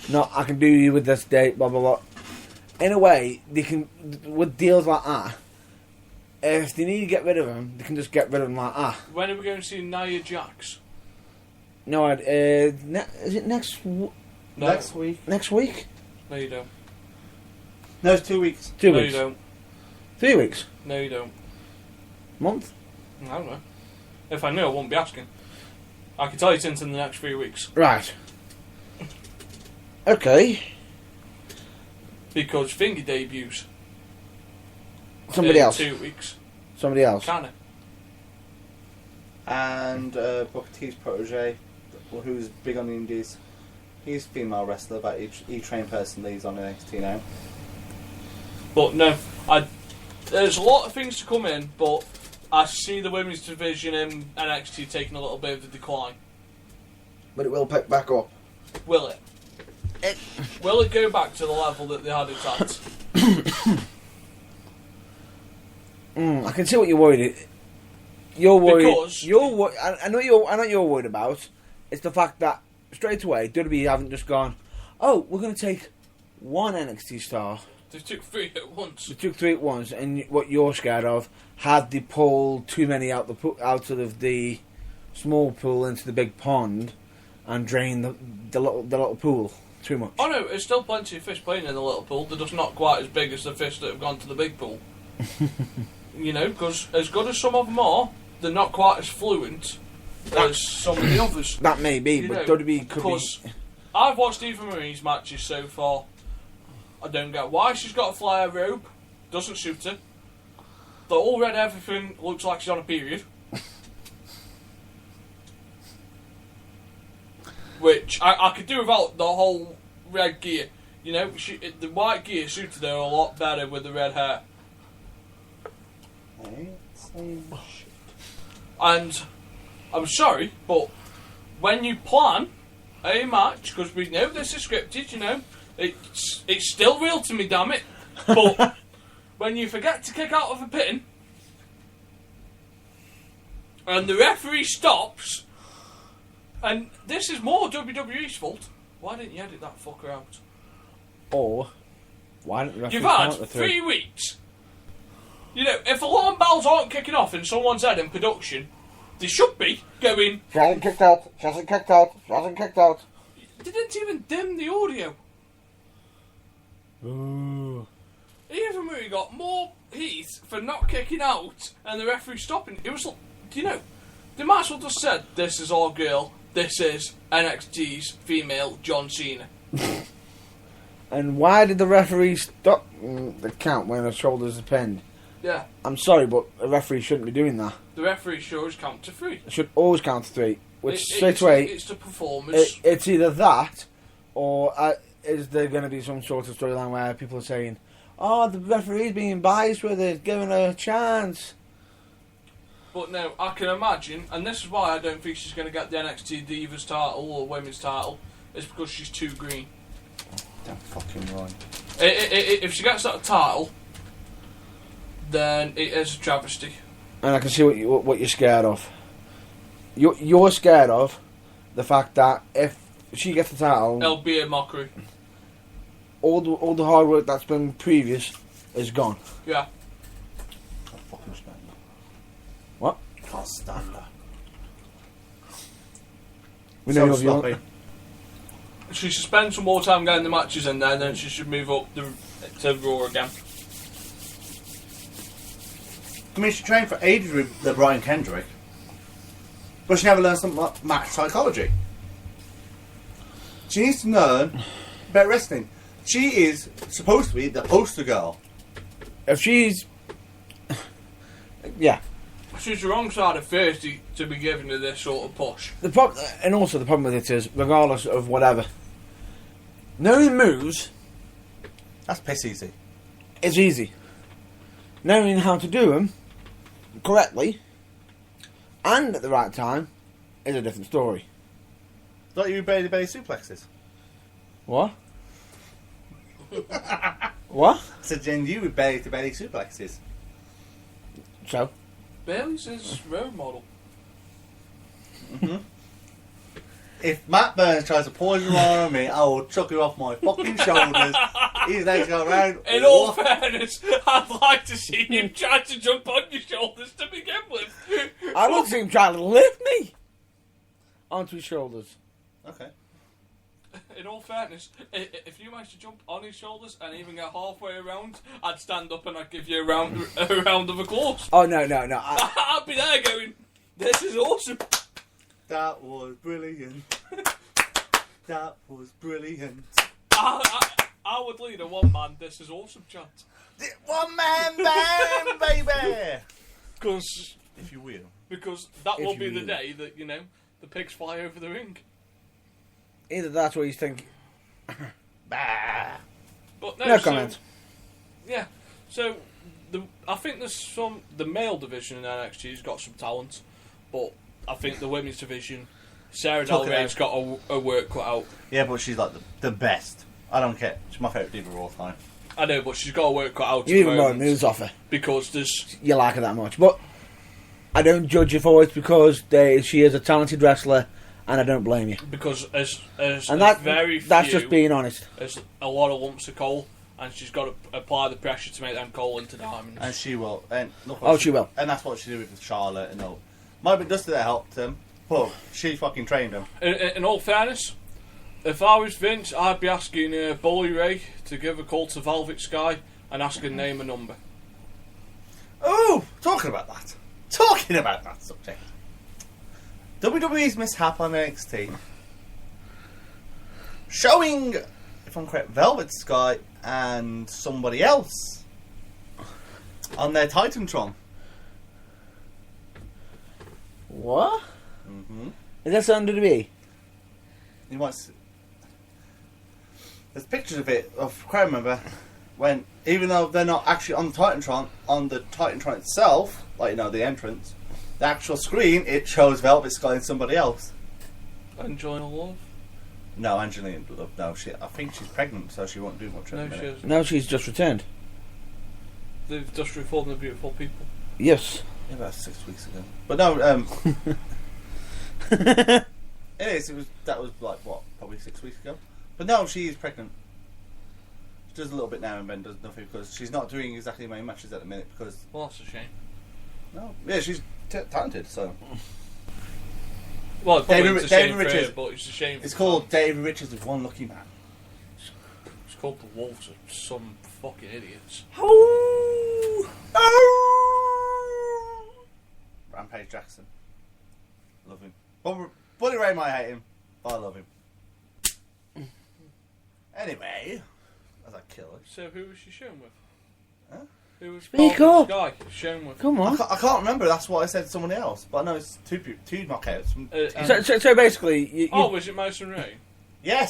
No, I can do you with this date, blah blah blah. In a way, they can, with deals like that, if they need to get rid of them, they can just get rid of them like that. When are we going to see Nia Jax? No, is it next week? Next week? No, you don't. No, it's 2 weeks. 2 No, weeks. you don't. 3 weeks? No, you don't. Month? I don't know. If I knew, I wouldn't be asking. I can tell you it's in the next 3 weeks. Right. Okay. Because Finger debuts. Somebody else. 2 weeks. Somebody else. Kinda. And Booker T's protege, who's big on the indies. He's a female wrestler, but he trained personally. He's on NXT now. But no, there's a lot of things to come in, but I see the women's division in NXT taking a little bit of a decline. But it will pick back up. Will it? Will it go back to the level that they had it at? I can see what you're worried. You're worried. Because I know you're worried about. It's the fact that straight away WWE haven't just gone, oh, we're going to take one NXT star. They took 3 at once. They took 3 at once, and what you're scared of, had they pulled too many out of the small pool into the big pond and drain the little pool too much. Oh no, there's still plenty of fish playing in the little pool. They're just not quite as big as the fish that have gone to the big pool. You know, because as good as some of them are, they're not quite as fluent as some of the others. That may be, You but know, WWE could be... I've watched Eva Marie's matches so far. I don't get why she's got a flare robe. Doesn't suit her. The all red everything looks like she's on a period. Which I could do without the whole red gear. You know, the white gear suited her a lot better with the red hair. And I'm sorry, but when you plan a match, because we know this is scripted, you know, it's still real to me, damn it. But when you forget to kick out of a pin, and the referee stops, and this is more WWE's fault. Why didn't you edit that fucker out? Or, why didn't the referee You've had count the 3 weeks. You know, if alarm bells aren't kicking off in someone's head in production, they should be going... She hasn't kicked out, she hasn't kicked out, she hasn't kicked out. They didn't even dim the audio. Ooh. Eva Marie got more heat for not kicking out and the referee stopping. It was, you know, they might as well just said, this is our girl, this is NXT's female John Cena. And why did the referee stop the count when her shoulders are pinned? Yeah. I'm sorry, but a referee shouldn't be doing that. The referee shows count to 3. It should always count to 3. Which straight away, it's the performance. it's either that, or is there going to be some sort of storyline where people are saying, oh, the referee's being biased with it, giving her a chance. But no, I can imagine, and this is why I don't think she's going to get the NXT Divas title or Women's title, is because she's too green. Damn fucking right. If she gets that title, then it is a travesty. And I can see what you're scared of. You're scared of the fact that if she gets the title, It'll be a mockery. all the hard work that's been previous is gone. Yeah. Can't fucking stand her. What? Can't stand her. We know So you're sloppy. She should spend some more time getting the matches in there, and then she should move up to Raw again. I mean, she trained for ages with the Brian Kendrick, but she never learned some match psychology. She needs to learn about wrestling. She is supposed to be the poster girl. If she's... yeah. She's the wrong side of 30 to be giving her this sort of push. And also the problem with it is, regardless of whatever, knowing moves That's piss easy. is easy. Knowing how to do them correctly and at the right time is a different story. Don't you belly suplexes? What? What? I said, Jen, you with belly to belly suplexes. So? Bailey's his role model. If Matt Burns tries to poison one on me, I will chuck him off my fucking shoulders. His legs go around. In all fairness, I'd like to see him try to jump on your shoulders to begin with. I want to see him try to lift me onto his shoulders. Okay. In all fairness, if you managed to jump on his shoulders and even get halfway around, I'd stand up and I'd give you a round of applause. Oh, no. I'd be there going, this is awesome. That was brilliant. That was brilliant. I would lead a one-man this is awesome chant. One man band, baby! Because If you will. that If will you be the will. day that, you know, the pigs fly over the ring. Either that's what you think. Bah. But No so, comment. Yeah, so I think the male division in NXT has got some talent, but I think the women's division, Sarah Del Talk it Rey's out. got a work cut out. Yeah, but she's like the best. I don't care. She's my favourite diva of all time. I know, but she's got a work cut out. You at even the more moment moves off her. because there's You like her that much. But I don't judge you for it because she is a talented wrestler and I don't blame you. because as And that, very that's few, just being honest. there's a lot of lumps of coal, and she's got to apply the pressure to make them coal into diamonds. And she will. And look Oh, she will. And that's what she did with Charlotte and all. Might be Dusty that helped him. Well, she fucking trained him. In all fairness, if I was Vince, I'd be asking Bully Ray to give a call to Velvet Sky and ask her name and number. Oh, talking about that subject. WWE's mishap on NXT. Showing, if I'm correct, Velvet Sky and somebody else on their Titantron. What? Mm-hmm. Is that WWE? You might see. There's pictures of it. I can't remember when, even though they're not actually on the Titantron itself, like the entrance, the actual screen, it shows Velvet Sky and somebody else. Angelina Love? No, Angelina Love. No, I think she's pregnant, so she won't do much. No, she isn't. No, she's just returned. They've just reformed the Beautiful People. Yes. Yeah, about 6 weeks ago. But no, it is. That was like what, probably 6 weeks ago. But no, she is pregnant. She does a little bit now and then, does nothing because she's not doing exactly many matches at the minute because. Well, that's a shame. No, yeah, she's talented. So. Well, David Richards, Richards. But it's a shame. It's called David Richards with one lucky man. It's called the Wolves of some fucking idiots. Oh! Rampage Jackson. Love him. Bully Ray might hate him, but I love him. Anyway, as I kill it. So who was she shown with? Huh? Who was Speak Velvet up. Sky shown with? Come on. I can't remember. That's what I said to somebody else. But I know it's two knockouts. So basically, you, was it Mason Ray? Yes.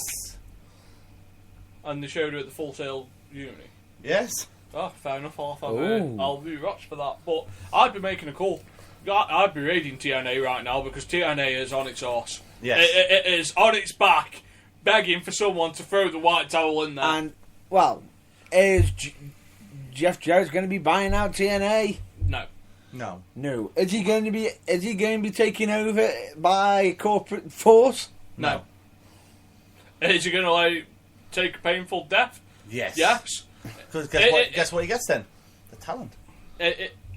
And they showed her at the Full Sail Uni. Yes. Oh, fair enough. Ooh. I'll be rocks for that. But I'd be making a call. I'd be raiding TNA right now because TNA is on its arse. Yes. It is on its back, begging for someone to throw the white towel in there. and well, is Jeff Jarrett's going to be buying out TNA? No. No. No. Is he going to be taken over by corporate force? No. Is he going to take a painful death? Yes. Yes. Because guess what he gets then? The talent.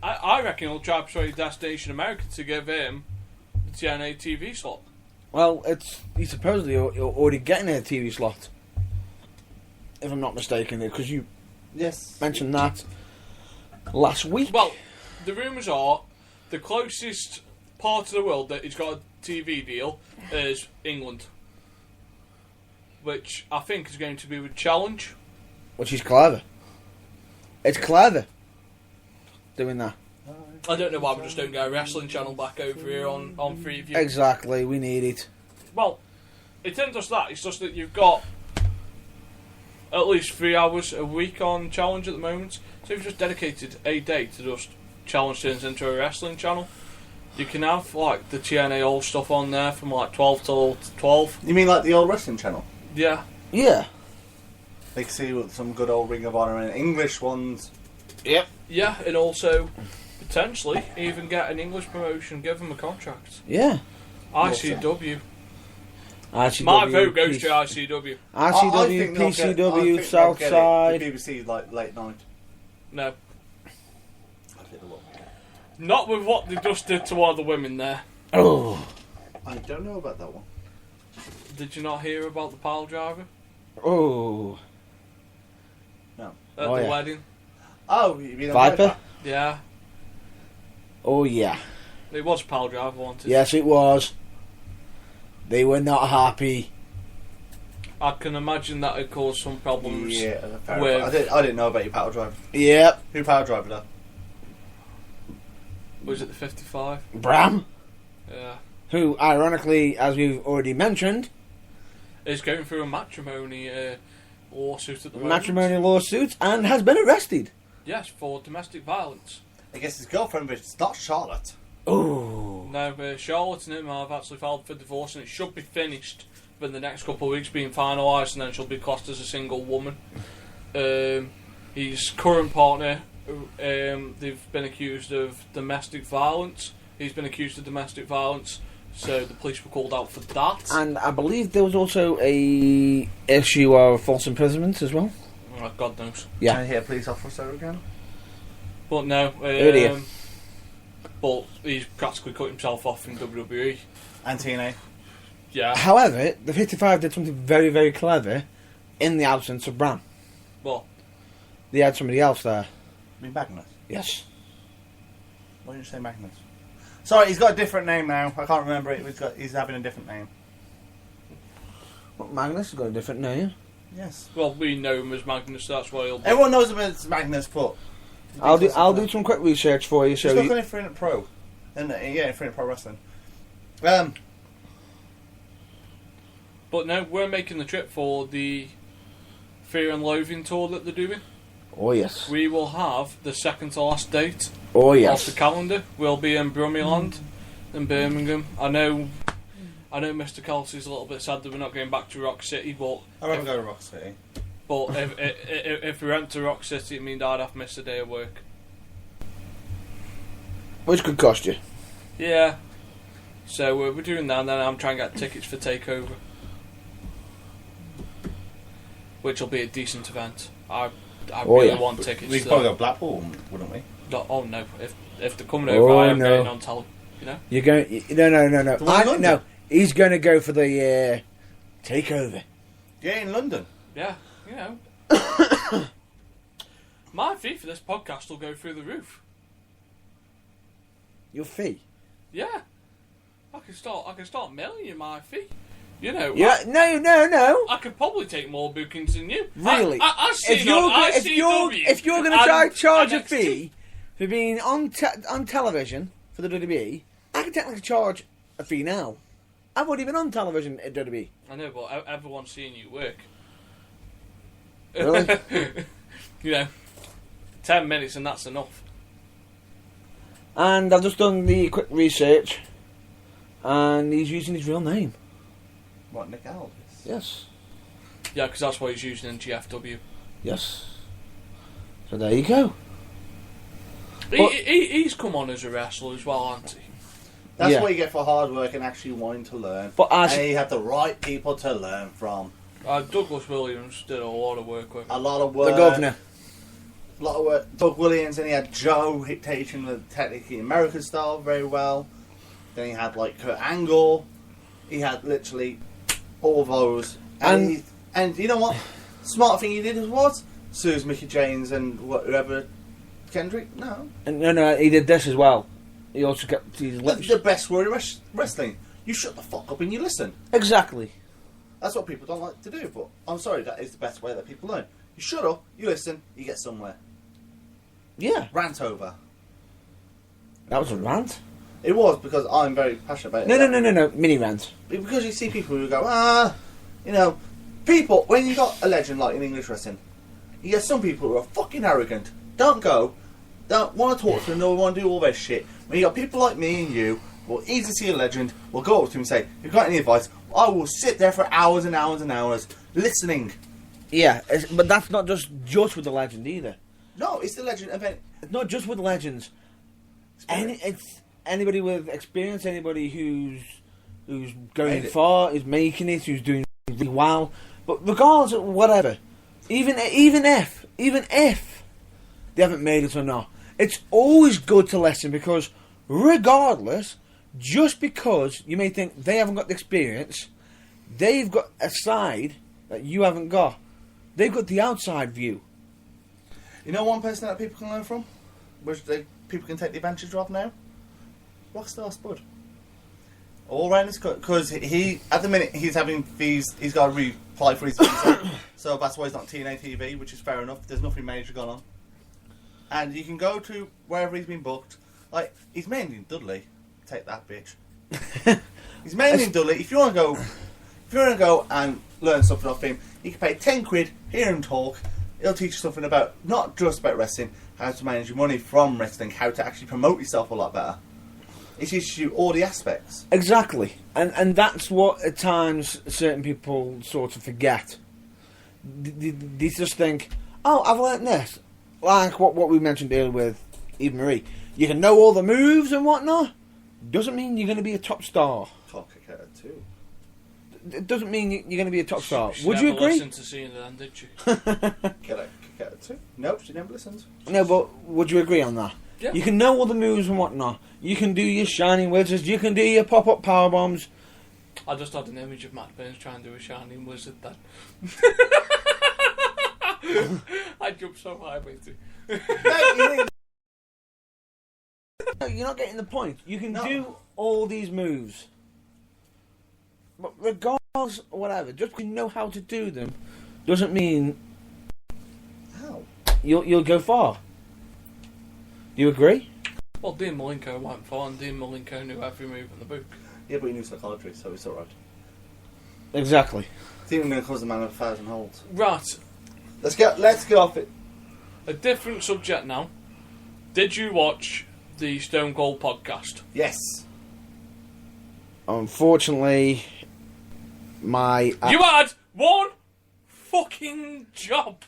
I reckon he'll try to persuade Destination America to give him the TNA TV slot. Well, he's supposedly already getting a TV slot, if I'm not mistaken, because you mentioned that last week. Well, the rumours are the closest part of the world that he's got a TV deal is England, which I think is going to be with Challenge. Which is clever. It's clever doing that. I don't know why we just don't get a wrestling channel back over here on Freeview. Exactly, we need it. Well, it isn't just that, it's just that you've got at least 3 hours a week on Challenge at the moment. So you've just dedicated a day to just Challenge turns into a wrestling channel. You can have the TNA old stuff on there from 12 till 12. You mean like the old wrestling channel? Yeah. Yeah. They can see some good old Ring of Honor and English ones. Yep. Yeah, and also potentially even get an English promotion, give them a contract. Yeah. ICW. ICW. My vote goes to ICW. ICW, PCW, Southside. The BBC late night. No. Not with what they just did to one of the women there. Oh. I don't know about that one. Did you not hear about the pile driver? Oh. No. At the wedding? Oh, you mean Viper? Yeah. Oh, yeah. It was a pile driver, wasn't it? Yes, it was. They were not happy. I can imagine that it caused some problems. Yeah, I didn't know about your power driver. Yep. Who power driver that? Was it the 55? Bram, Yeah. who, ironically, as we've already mentioned, Is going through a matrimony lawsuit at the moment. matrimony lawsuit, and has been arrested. Yes, for domestic violence. I guess his girlfriend, but it's not Charlotte. Oh. No, Charlotte and him have actually filed for divorce, and it should be finished within the next couple of weeks, being finalised, and then she'll be classed as a single woman. His current partner, they've been accused of domestic violence. He's been accused of domestic violence, so the police were called out for that. And I believe there was also a issue of false imprisonment as well. Oh, God knows. Yeah. Can I hear police officer again? But no, dear. but he's practically cut himself off from WWE. And TNA. Yeah. However, the 55 did something very, very clever in the absence of Bram. Well, They had somebody else there. I mean, Magnus. Yes. Why didn't you say Magnus? Sorry, he's got a different name now. I can't remember it. He's having a different name. Well, Magnus has got a different name. Yes. well, we know him as Magnus. That's why he'll be. Everyone knows him as Magnus, but I'll do some quick research for you. Just So look you, on Infinite Pro. And Infinite Pro Wrestling. But no, we're making the trip for the Fear and Loathing tour that they're doing. oh yes, We will have the second to last date oh off yes. the calendar. We'll be in Brummyland in Birmingham. I know Mr. Kelsey's a little bit sad that we're not going back to Rock City, but I won't go to Rock City. but if we went to Rock City, it means I'd have to miss a day of work. Which could cost you. Yeah. So we're doing that, and then I'm trying to get tickets for Takeover, which will be a decent event. I really want tickets. We to could probably that. go Blackpool, wouldn't we? No, oh no! If they're coming over, I am going on telly. You know. You're going. No. The one in London? No, he's going to go for the takeover. Yeah, in London. Yeah, you know. My fee for this podcast will go through the roof. Your fee. Yeah, I can start mailing you my fee. You know. Yeah. No. I could probably take more bookings than you. Really? If you're going to charge a fee for being on television for the WWE, I can technically charge a fee now. I wasn't even on television at WWE. I know, but everyone's seeing you work. Really? You know, 10 minutes and that's enough. And I've just done the quick research, and he's using his real name. What, Nick Aldis? Yes. Yeah, because that's what he's using in GFW. Yes. So there you go. He's come on as a wrestler as well, hasn't he? That's Yeah. what you get for hard work and actually wanting to learn. But as And you have the right people to learn from. Douglas Williams did a lot of work with him. A lot of work. the governor. A lot of work. Doug Williams, and he had Joe teaching the technically American style very well. Then he had like Kurt Angle. He had literally all those. And you know what? Smart thing he did was Sue's Mickey James and whoever Kendrick. No, No, he did this as well. He also kept his lips. the best word in wrestling. You shut the fuck up and you listen. Exactly. That's what people don't like to do. But I'm sorry, that is the best way that people learn. You shut up, you listen, you get somewhere. Yeah. Rant over. That was a rant. It was because I'm very passionate about it. No. Mini rant. Because you see people who go, you know, people, when you got a legend like in English wrestling, you get some people who are fucking arrogant, don't want to talk to them, don't want to do all this shit. When you got people like me and you, who will easily see a legend, will go up to him and say, if you've got any advice, I will sit there for hours and hours and hours, listening. Yeah, but that's not just with the legend either. No, it's the legend event. It's not just with legends. It's anybody with experience, anybody who's going far, who's making it, who's doing really well. But regardless of whatever, even if they haven't made it or not, it's always good to listen because regardless, just because you may think they haven't got the experience, they've got a side that you haven't got. They've got the outside view. You know one person that people can learn from? Which people can take the advantage of now? Rockstar Spud. All around his because he at the minute he's having fees. He's got to reapply for his visa, so that's why he's not TNA TV, which is fair enough. There's nothing major going on, and you can go to wherever he's been booked. Like he's mainly in Dudley. Take that, bitch. He's mainly in Dudley. If you want to go and learn something off him, you can pay £10, hear him talk. He'll teach you something about not just about wrestling, how to manage your money from wrestling, how to actually promote yourself a lot better. It teaches you all the aspects. Exactly. And that's what at times certain people sort of forget. They just think, oh, I've learnt this. Like what we mentioned earlier with Eva Marie. You can know all the moves and whatnot. Doesn't mean you're going to be a top star. Can't kick out too. It doesn't mean you're going to be a top star. She Would you never agree? listened to seeing them, did you? Kick out too. Nope, she never listens. No, but would you agree on that? Yeah. You can know all the moves and whatnot. You can do your shining wizards. You can do your pop-up power bombs. I just had an image of Matt Burns trying to do a shining wizard then. I jumped so high, matey. No, you're not getting the point. You can No. do all these moves. But regardless, whatever, just because you know how to do them, doesn't mean How? you'll go far. Do you agree? Well, Dean Malenko went far, and Dean Malenko knew every move in the book. Yeah, but he knew psychology, so it's alright. Exactly. I think I'm going to cause the man of 1,000 holds. Right, Let's get off it. a different subject now. Did you watch the Stone Cold podcast? Yes. Unfortunately, my... You had one fucking job.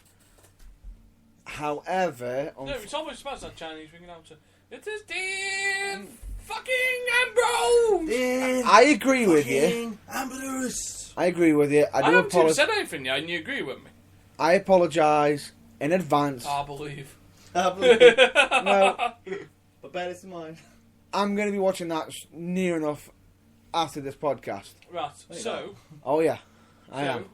However... No, it's almost smells that Chinese ringing out to... It is Dean fucking Ambrose! I agree with you. Ambrose. I agree with you. I I do haven't even apologise. said anything yet, and you agree with me. I apologise in advance. I believe. No, But better to mine. I'm going to be watching that near enough after this podcast. Right, There you so... Oh yeah, I am.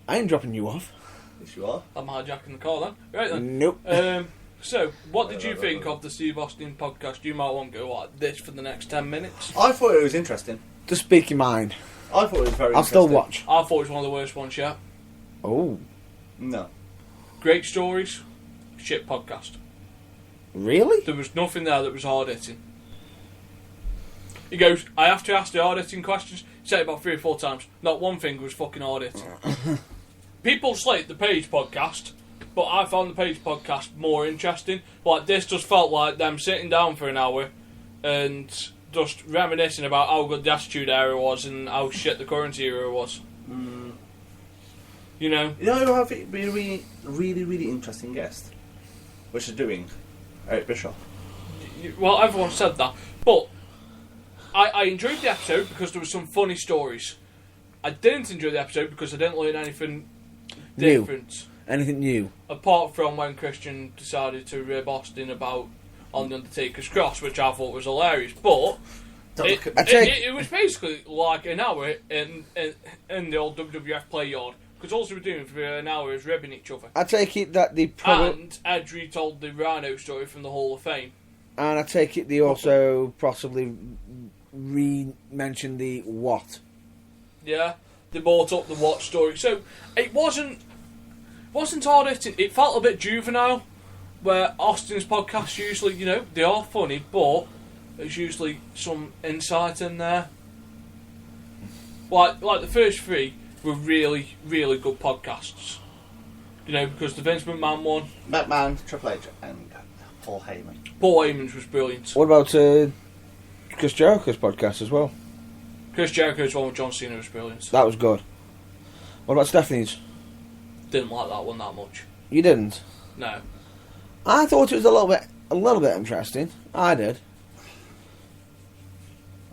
I ain't dropping you off. Yes, you are. I'm hijacking the call then. Right then. Nope. So, what did you think of the Steve Austin podcast? You might want to go like this for the next 10 minutes. I thought it was interesting. Just speak your mind. I thought it was very I'll interesting. still watch. I thought it was one of the worst ones yet. Oh, No. Great stories, shit podcast. really? There was nothing there that was hard hitting. He goes, I have to ask the hard hitting questions. He said it about 3 or 4 times. Not one thing was fucking hard hitting. People slate the Page podcast, but I found the Page podcast more interesting. Like, this just felt like them sitting down for an hour and just reminiscing about how good the Attitude Era was and how shit the current era was. You know? You know who I think would be a really interesting guest? Which is doing? Eric Bischoff. Well, everyone said that, but I enjoyed the episode because there were some funny stories. I didn't enjoy the episode because I didn't learn anything New. different. Anything new? Apart from when Christian decided to rib Austin about on the Undertaker's cross, which I thought was hilarious. But it was basically like an hour in the old WWF play yard, because all they were doing for an hour is ribbing each other. I take it that they probably... And Edge retold the Rhino story from the Hall of Fame. And I take it they also possibly re-mentioned the what. Yeah, they brought up the What story. So it wasn't hard hitting. It felt a bit juvenile, where Austin's podcasts usually, you know, they are funny, but there's usually some insight in there. Like the first 3 were really, really good podcasts. You know, because the Vince McMahon one, McMahon, Triple H, and Paul Heyman. Paul Heyman's was brilliant. What about Chris Jericho's podcast as well? Chris Jericho's one with John Cena was brilliant. That was good. What about Stephanie's? Didn't like that one that much. You didn't? No. I thought it was a little bit interesting. I did.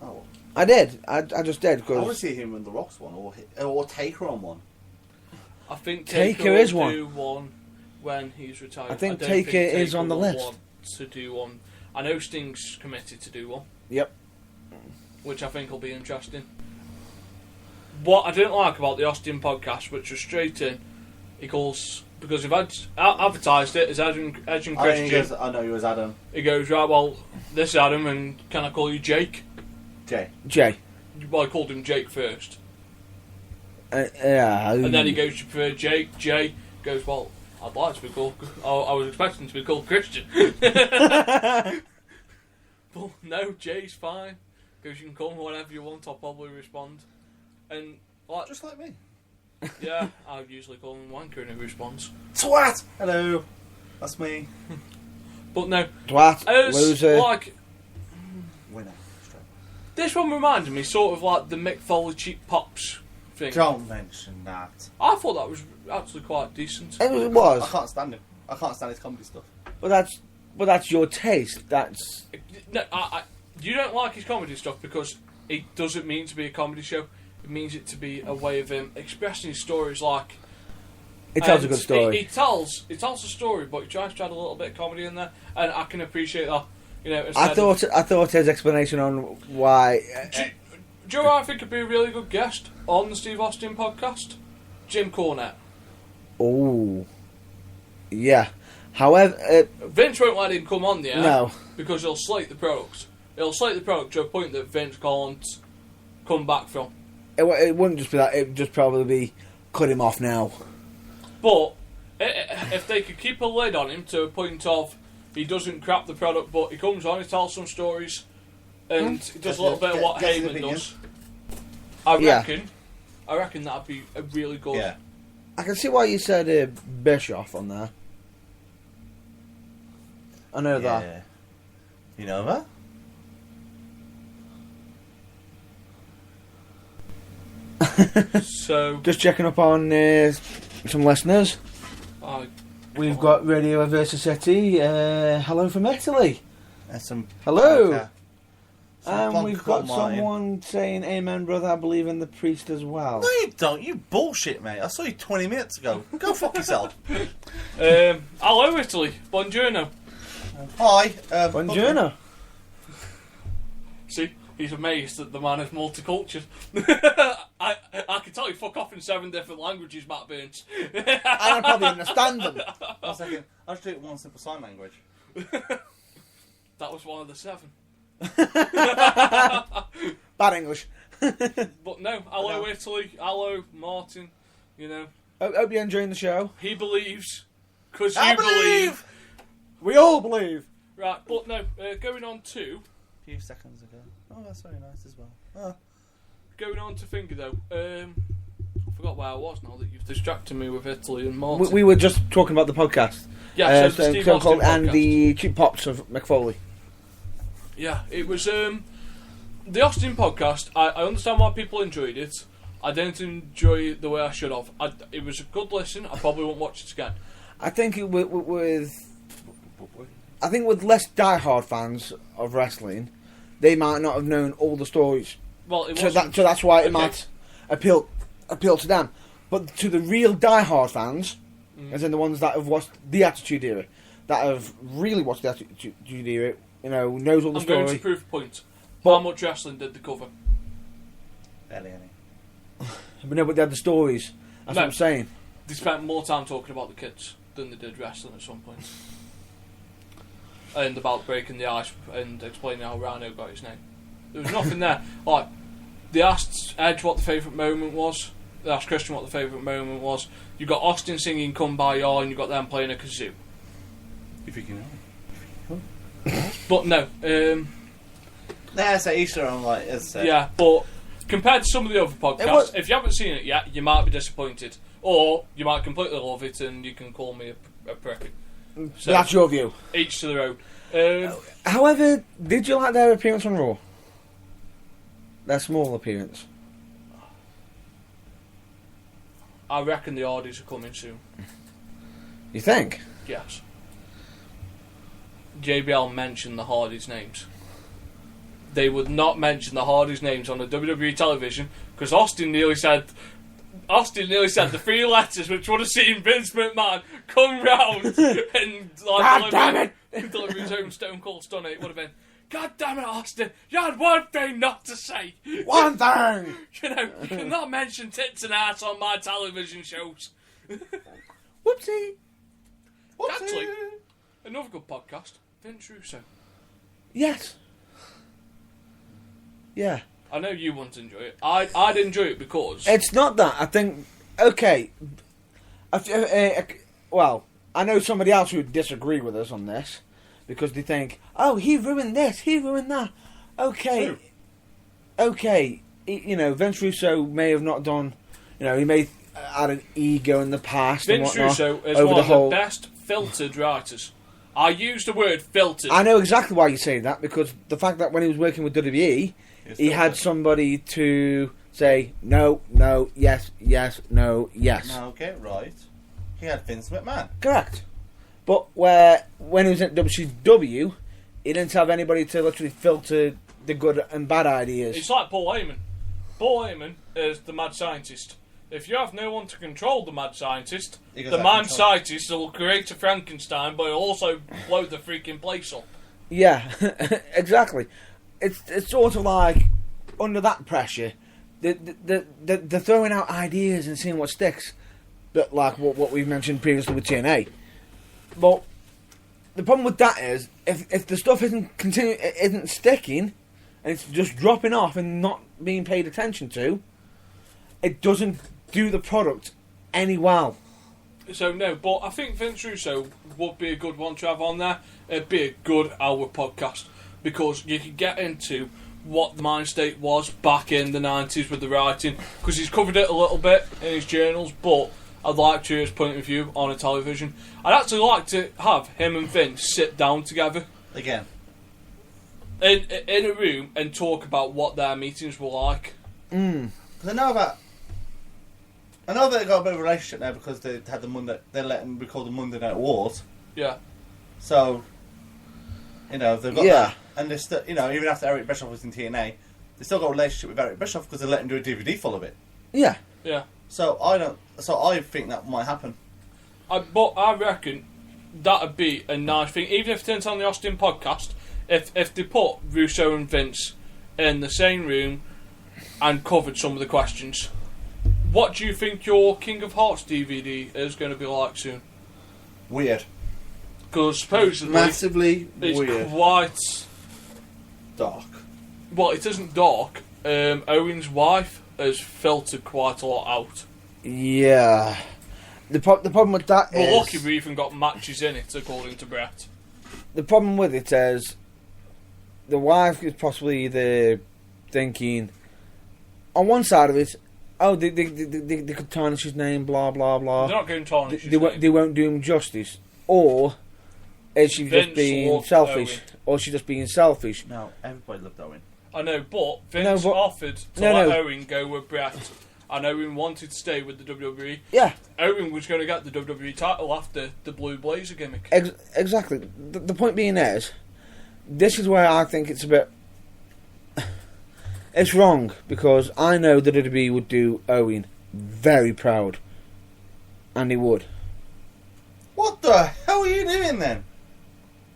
Oh. I did. I just did I want to because see him in the Rocks one, or Taker on one. I think Taker Taker is will one. do one when he's retired. I think don't Taker is on the will list. want to do one. I know Sting's committed to do one. Yep. Which I think will be interesting. What I didn't like about the Austin podcast, which was straight in, he calls, because we've advertised it as Edge and Christian. I know you as Adam. He goes, right, well, this is Adam, and can I call you Jake? Jay. Well, I called him Jake first. Yeah. And then he goes, you prefer Jake? Jay goes, well, I'd like to be called... I was expecting to be called Christian. But no, Jay's fine. Goes, you can call me whatever you want, I'll probably respond. And, like... Just like me. Yeah, I usually call him Wanker and he responds. Twat! Hello. That's me. But no. Twat. It's Loser. like... Winner. This one reminded me sort of like the Mick Foley Cheap Pops thing. Don't mention that. I thought that was actually quite decent. It I was. can't stand him. I can't stand his comedy stuff. But that's your taste. That's... No, you don't like his comedy stuff because it doesn't mean to be a comedy show. It means it to be a way of him expressing his stories like It tells a good story. It tells a story, but he tries to add a little bit of comedy in there, and I can appreciate that. You know, I thought his explanation on why. Do you know what I think would be a really good guest on the Steve Austin podcast? Jim Cornette. Oh, yeah. However, Vince won't let him come on the air. No, because he'll slate the product. He'll slate the product to a point that Vince can't come back from. It wouldn't just be that. It would just probably be cut him off now. But if they could keep a lid on him to a point of he doesn't crap the product, but he comes on, he tells some stories, and he does a little bit of what Heyman does. I reckon that'd be a really good. Yeah. I can see why you said Bischoff on there. I know that. You know that? So just checking up on some listeners. We've got Radio Versity. Hello from Italy. Hello. And we've got someone saying, "Amen, brother. I believe in the priest as well." No, you don't. You bullshit, mate. I saw you 20 minutes ago. Go fuck yourself. Hello, Italy. Buongiorno. Hi. Buongiorno. See, he's amazed that the man is multicultural. I can tell you fuck off in 7 different languages, Matt Burns. And I probably understand them. 1 second. I'll just do it one simple sign language. That was one of the 7. Bad English. But no, hello Italy, hello Martin, you know. Hope you're enjoying the show. He believes, because you believe. We all believe. Right, but no, going on to... A few seconds ago. Oh, that's very nice as well. Oh. Going on to Finger though, I forgot where I was now that you've distracted me with Italy and Martin. We were just talking about the podcast. Yeah, so the Steve Austin podcast. And the cheap pops of McFoley. Yeah, it was the Austin podcast. I understand why people enjoyed it. I didn't enjoy it the way I should have. It was a good listen. I probably won't watch it again. I think with less diehard fans of wrestling, they might not have known all the stories. Well, it so that's why it might appeal to them. But to the real diehard fans, as in the ones that have watched the Attitude Era, that have really watched the Attitude Era, you know, knows all the story. I'm going to prove a point. How much wrestling did they cover? Barely any. But no, but they had the stories. That's what I'm saying. They spent more time talking about the kids than they did wrestling at some point. And about breaking the ice and explaining how Rhino got his name. There was nothing there. Like, they asked Edge what the favourite moment was. They asked Christian what the favourite moment was. You got Austin singing "Kumbaya" and you got them playing a kazoo. If you can. But no. It's at Easter. I'm like, as I said. Yeah, but compared to some of the other podcasts, if you haven't seen it yet, you might be disappointed, or you might completely love it, and you can call me a prick. So that's your view. Each to their own. However, did you like their appearance on Raw? Their small appearance. I reckon the Hardys are coming soon. You think? Yes. JBL mentioned the Hardys' names. They would not mention the Hardys' names on the WWE television because Austin nearly said the 3 letters which would have seen Vince McMahon come round and deliver his own Stone Cold Stunner. It would have been, God damn it, Austin, you had one thing not to say. One thing! You know, you cannot mention tits and ass on my television shows. Whoopsie. Actually, another good podcast, Vince Russo. Yes. Yeah. I know you won't enjoy it. I'd enjoy it because... It's not that. I think... Okay. Well, I know somebody else who would disagree with us on this because they think, oh, he ruined this, he ruined that. Okay. True. Okay. You know, Vince Russo may have not done... You know, he may have had an ego in the past Vince and whatnot. Russo is one of the best filtered writers. I use the word filtered. I know exactly why you say that because the fact that when he was working with WWE... He had somebody to say no, no, yes, yes, no, yes. Now get right. He had Vince McMahon. Correct. But when he was at WCW, he didn't have anybody to literally filter the good and bad ideas. It's like Paul Heyman. Paul Heyman is the mad scientist. if you have no one to control the mad scientist, He goes the out of mad control. scientist will create a Frankenstein, but he'll also blow the freaking place up. Yeah, exactly. It's sort of like under that pressure, they're throwing out ideas and seeing what sticks. But like what we've mentioned previously with TNA. But the problem with that is if the stuff isn't sticking and it's just dropping off and not being paid attention to, it doesn't do the product any well. So no, but I think Vince Russo would be a good one to have on there. It'd be a good hour podcast because you could get into what the mind state was back in the 90s with the writing, because he's covered it a little bit in his journals, but I'd like to hear his point of view on a television. I'd actually like to have him and Vince sit down together Again. in a room and talk about what their meetings were like. Mm. 'Cause I know they got a bit of a relationship now because they had they let them record the Monday Night Wars. Yeah. So, they've got that. And they're still, even after Eric Bischoff was in TNA, they still got a relationship with Eric Bischoff because they let him do a DVD full of it. Yeah. Yeah. So I think that might happen. But I reckon that'd be a nice thing, even if it turns on the Austin podcast, if they put Russo and Vince in the same room and covered some of the questions. What do you think your King of Hearts DVD is going to be like soon? Weird. Because supposedly Massively it's weird. quite... Dark. Well, it isn't dark. Owen's wife has filtered quite a lot out. Yeah. The problem with that is... We're lucky we even got matches in it, according to Brett. The problem with it is the wife is possibly either thinking on one side of it, oh, they could tarnish his name, blah blah blah. They're not going to tarnish his They name. won't do him justice. Or is she Vince just being loved selfish? Owen. Or is she just being selfish? No, everybody loved Owen. I know, but Vince offered to let Owen go with Brett, and Owen wanted to stay with the WWE. Yeah. Owen was going to get the WWE title after the Blue Blazer gimmick. Exactly. The point being is, this is where I think it's a bit... It's wrong, because I know that WWE would do Owen very proud. And he would. What the hell are you doing then?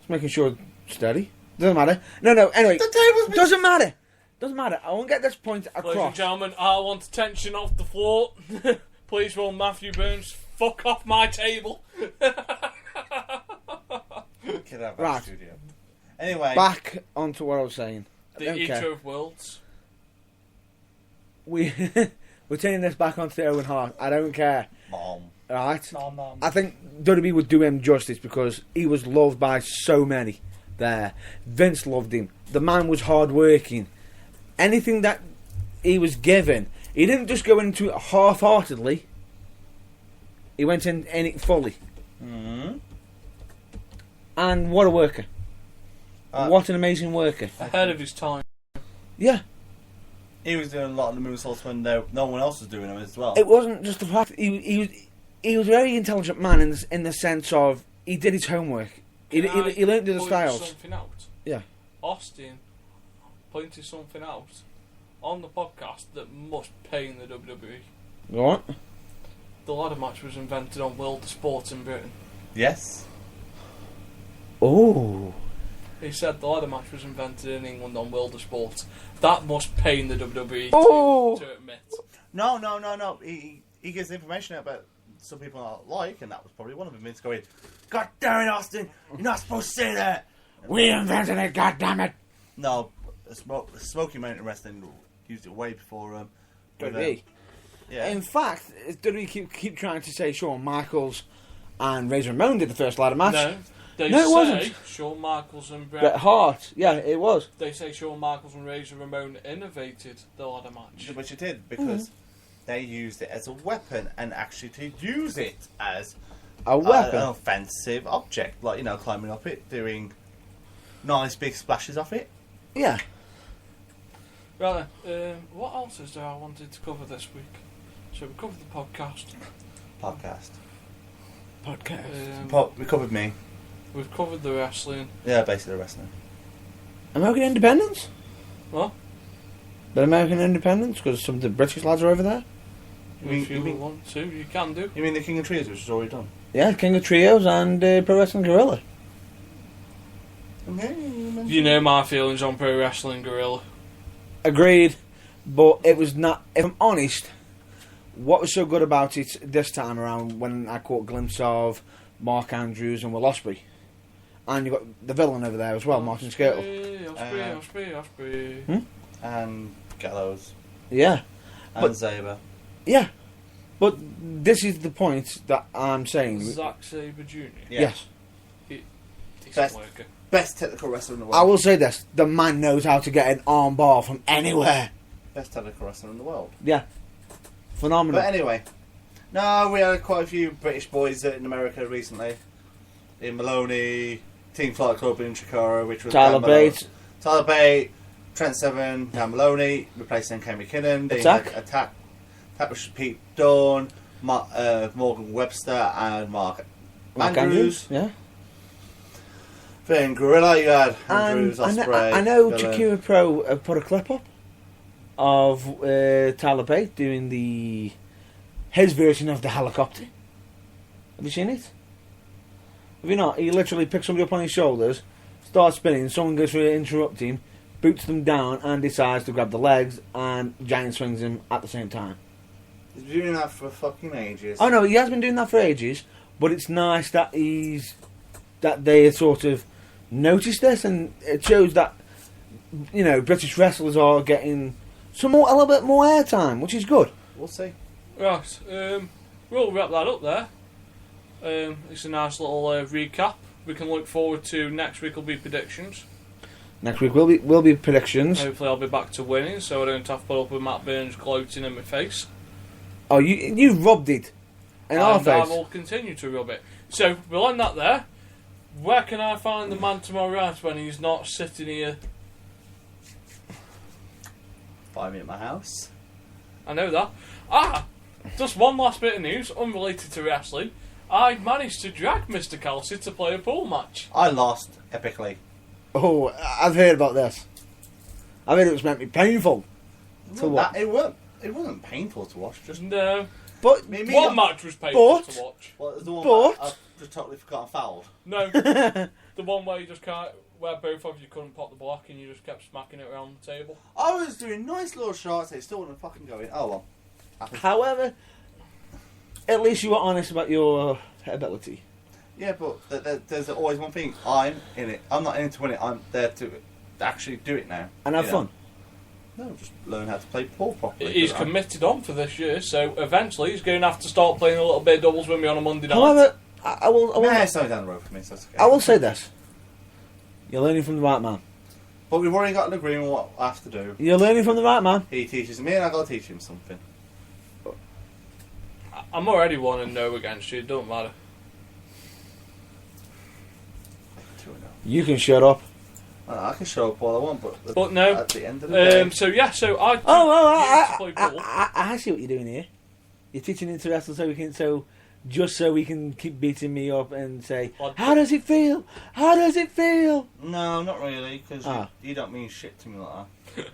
Just making sure it's steady. Doesn't matter. No, anyway. The table's been... Doesn't matter. Doesn't matter. I won't get this point Ladies and across. gentlemen, I want attention off the floor. Please will Matthew Burns fuck off my table. Get out of Right. the studio. Anyway. Back onto what I was saying. I The don't Eater care. of Worlds. We're turning this back onto Owen Hart. I don't care. Mom. Right? No. I think WWE would do him justice because he was loved by so many there. Vince loved him. The man was hard working. Anything that he was given, he didn't just go into it half-heartedly. He went in it fully. Mm-hmm. And what a worker. What an amazing worker. Ahead of his time. Yeah. He was doing a lot of the moonsaults when no one else was doing them as well. It wasn't just the fact he was a very intelligent man in the sense of he did his homework. He learned the Point styles. Something out. Yeah. Austin pointed something out on the podcast that must pain the WWE. What? The ladder match was invented on World of Sport in Britain. Yes. Oh. He said the ladder match was invented in England on World of Sport. That must pain the WWE Oh. to admit. No. He gives information out about some people not like, and that was probably one of them. Vince going, "God damn it, Austin! You're not supposed to say that." We invented it, goddammit! No, Smoky Mountain Wrestling used it way before WWE. Yeah. In fact, WWE keep trying to say Shawn Michaels and Razor Ramon did the first ladder match. No, they No, it say wasn't. Shawn Michaels and Bret Hart. Yeah, it was. They say Shawn Michaels and Razor Ramon innovated the ladder match. Which it did, because they used it as a weapon, and actually to use it as A weapon. an offensive object, like, climbing up it, doing nice big splashes off it. Yeah. Right then, what else is there I wanted to cover this week? So we covered the podcast. Podcast. We covered me. We've covered the wrestling. Yeah, basically wrestling. American independence? What? But American independence? Because some of the British lads are over there? If you want to, you can do. You mean the King of Trios, which is already done? Yeah, King of Trios and Pro Wrestling Guerrilla. You know my feelings on Pro Wrestling Guerrilla. Agreed, but it was not. If I'm honest, what was so good about it this time around when I caught a glimpse of Mark Andrews and Will Ospreay, and you got the villain over there as well, Martin Skirtle. Ospreay. And Gallows. Yeah, And Sabre. yeah. But this is the point that I'm saying. Zack Sabre Jr. Yeah. Yes. Best. Worker. Best technical wrestler in the world. I will say this: the man knows how to get an arm bar from anywhere. Best technical wrestler in the world. Yeah, phenomenal. But anyway, no, we had quite a few British boys in America recently. In Maloney, Team Flight Club in Chikara, which was Tyler Dan Maloney. Bate. Tyler Bate, Trent Seven, Dan Maloney, replacing Ken McKinnon. They Attack. had Attack. That was Pete Dunne, Morgan Webster, and Mark Andrews. Yeah. Then Gorilla, you had Andrews, And Ospreay. I know Villain. Shakira Pro put a clip up of Tyler Bate doing his version of the helicopter. Have you seen it? Have you not? He literally picks somebody up on his shoulders, starts spinning, someone goes through to interrupt him, boots them down, and decides to grab the legs, and giant swings him at the same time. He's been doing that for fucking ages. Oh no, he has been doing that for ages, but it's nice that they sort of noticed this, and it shows that, you know, British wrestlers are getting a little bit more airtime, which is good. We'll see. Right, we'll wrap that up there. It's a nice little recap. We can look forward to next week. Will be predictions. Next week will be predictions. Hopefully, I'll be back to winning, so I don't have to put up with Matt Burns gloating in my face. Oh, you rubbed it in our And I face. will continue to rub it. So we'll end that there. Where can I find the man to my right when he's not sitting here? Find me at my house. I know that. Just one last bit of news, unrelated to wrestling. I managed to drag Mr. Kelsey to play a pool match. I lost epically. Oh, I've heard about this. I mean, it was meant to be painful to watch. It wasn't painful to watch. Just No. But One match was painful but- to watch. well, it was the one But- I just totally forgot I fouled. No. The one where you just can't, where both of you couldn't pop the block and you just kept smacking it around the table. I was doing nice little shots. It still wasn't fucking going. Oh well. however, at least you were honest about your ability. Yeah, but there's always one thing. I'm in it. I'm not in it to win it. I'm there to actually do it now. And have You know? fun. No, just learn how to play pool properly. He's committed on for this year, so eventually he's going to have to start playing a little bit of doubles with me on a Monday night. However, I will Nah, it's only down the road for me, so that's okay. I will say this. You're learning from the right man. But we've already got an agreement on what I have to do. You're learning from the right man. He teaches me, and I got to teach him something. I'm already 1-0 against you, it don't matter. 2-0. You can shut up. I can show up all I want, But no. At the end of the day, So yeah, so I used to play pool. I see what you're doing here. You're teaching him to wrestle just so we can keep beating me up and say, Well, how does it feel? How does it feel? no, not really, because Ah. you don't mean shit to me like that.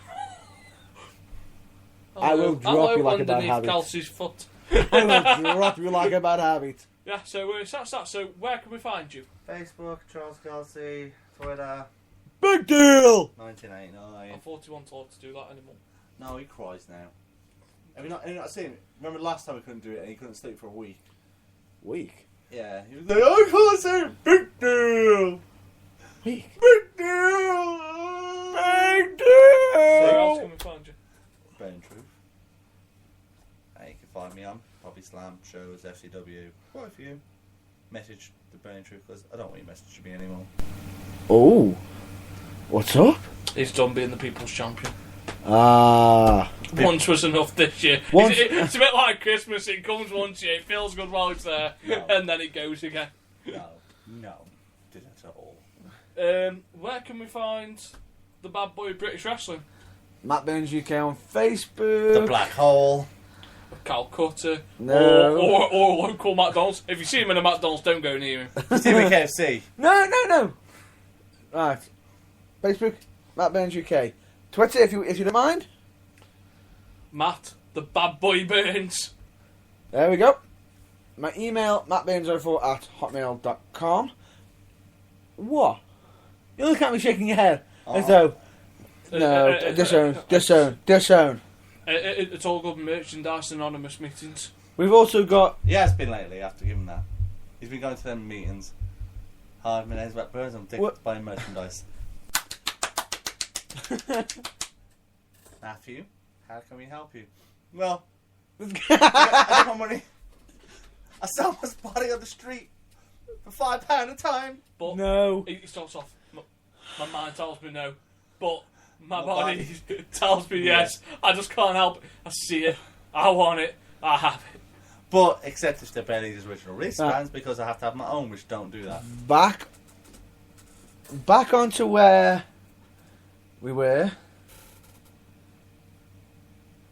I will drop you like a bad underneath habit. Kelsey's foot. I will drop you like a bad habit. Yeah, so that's that. So where can we find you? Facebook, Charles Kelsey, Twitter, Big deal! 1989. I'm 41 tall to do that anymore. No, he cries now. Have you not seen it? Remember last time we couldn't do it and he couldn't sleep for a week? Weak. Yeah, he was like, I can't say it. Big deal! Weak. Big deal! Big Where else deal! can we find you? Burning Truth. You can find me on Poppy Slam, shows, FCW, quite a few. Message the Burning Truth because I don't want you messaging me anymore. Oh. What's up? He's done being the people's champion. Ah. Once was enough this year. Once- It's a bit like Christmas. It comes once year, it feels good while it's there, No. and then it goes again. No, didn't at all. Where can we find the bad boy of British wrestling? Matt Burns UK on Facebook. The Black Hole. Calcutta, No. or local McDonald's. If you see him in a McDonald's, don't go near him. See me KFC. No. Right. Facebook, Matt Burns UK. Twitter, if you don't mind. Matt, the bad boy Burns. There we go. My email, mattbaines04@hotmail.com. What? You look at me shaking your head as though... No, disown. It's all good merchandise, anonymous meetings. We've also got... Yeah, it's been lately, I have to give him that. He's been going to them meetings. Hi, my name's Matt Burns, I'm addicted to buying merchandise. Matthew, how can we help you? Well, I don't want money. I sell my body on the street for £5 a time. But no. He starts off, my mind tells me no, but my body tells me yes. I just can't help it. I see it, I want it, I have it. But, except if they're Benny's original wristbands, because I have to have my own, which don't do that. Back onto where we were.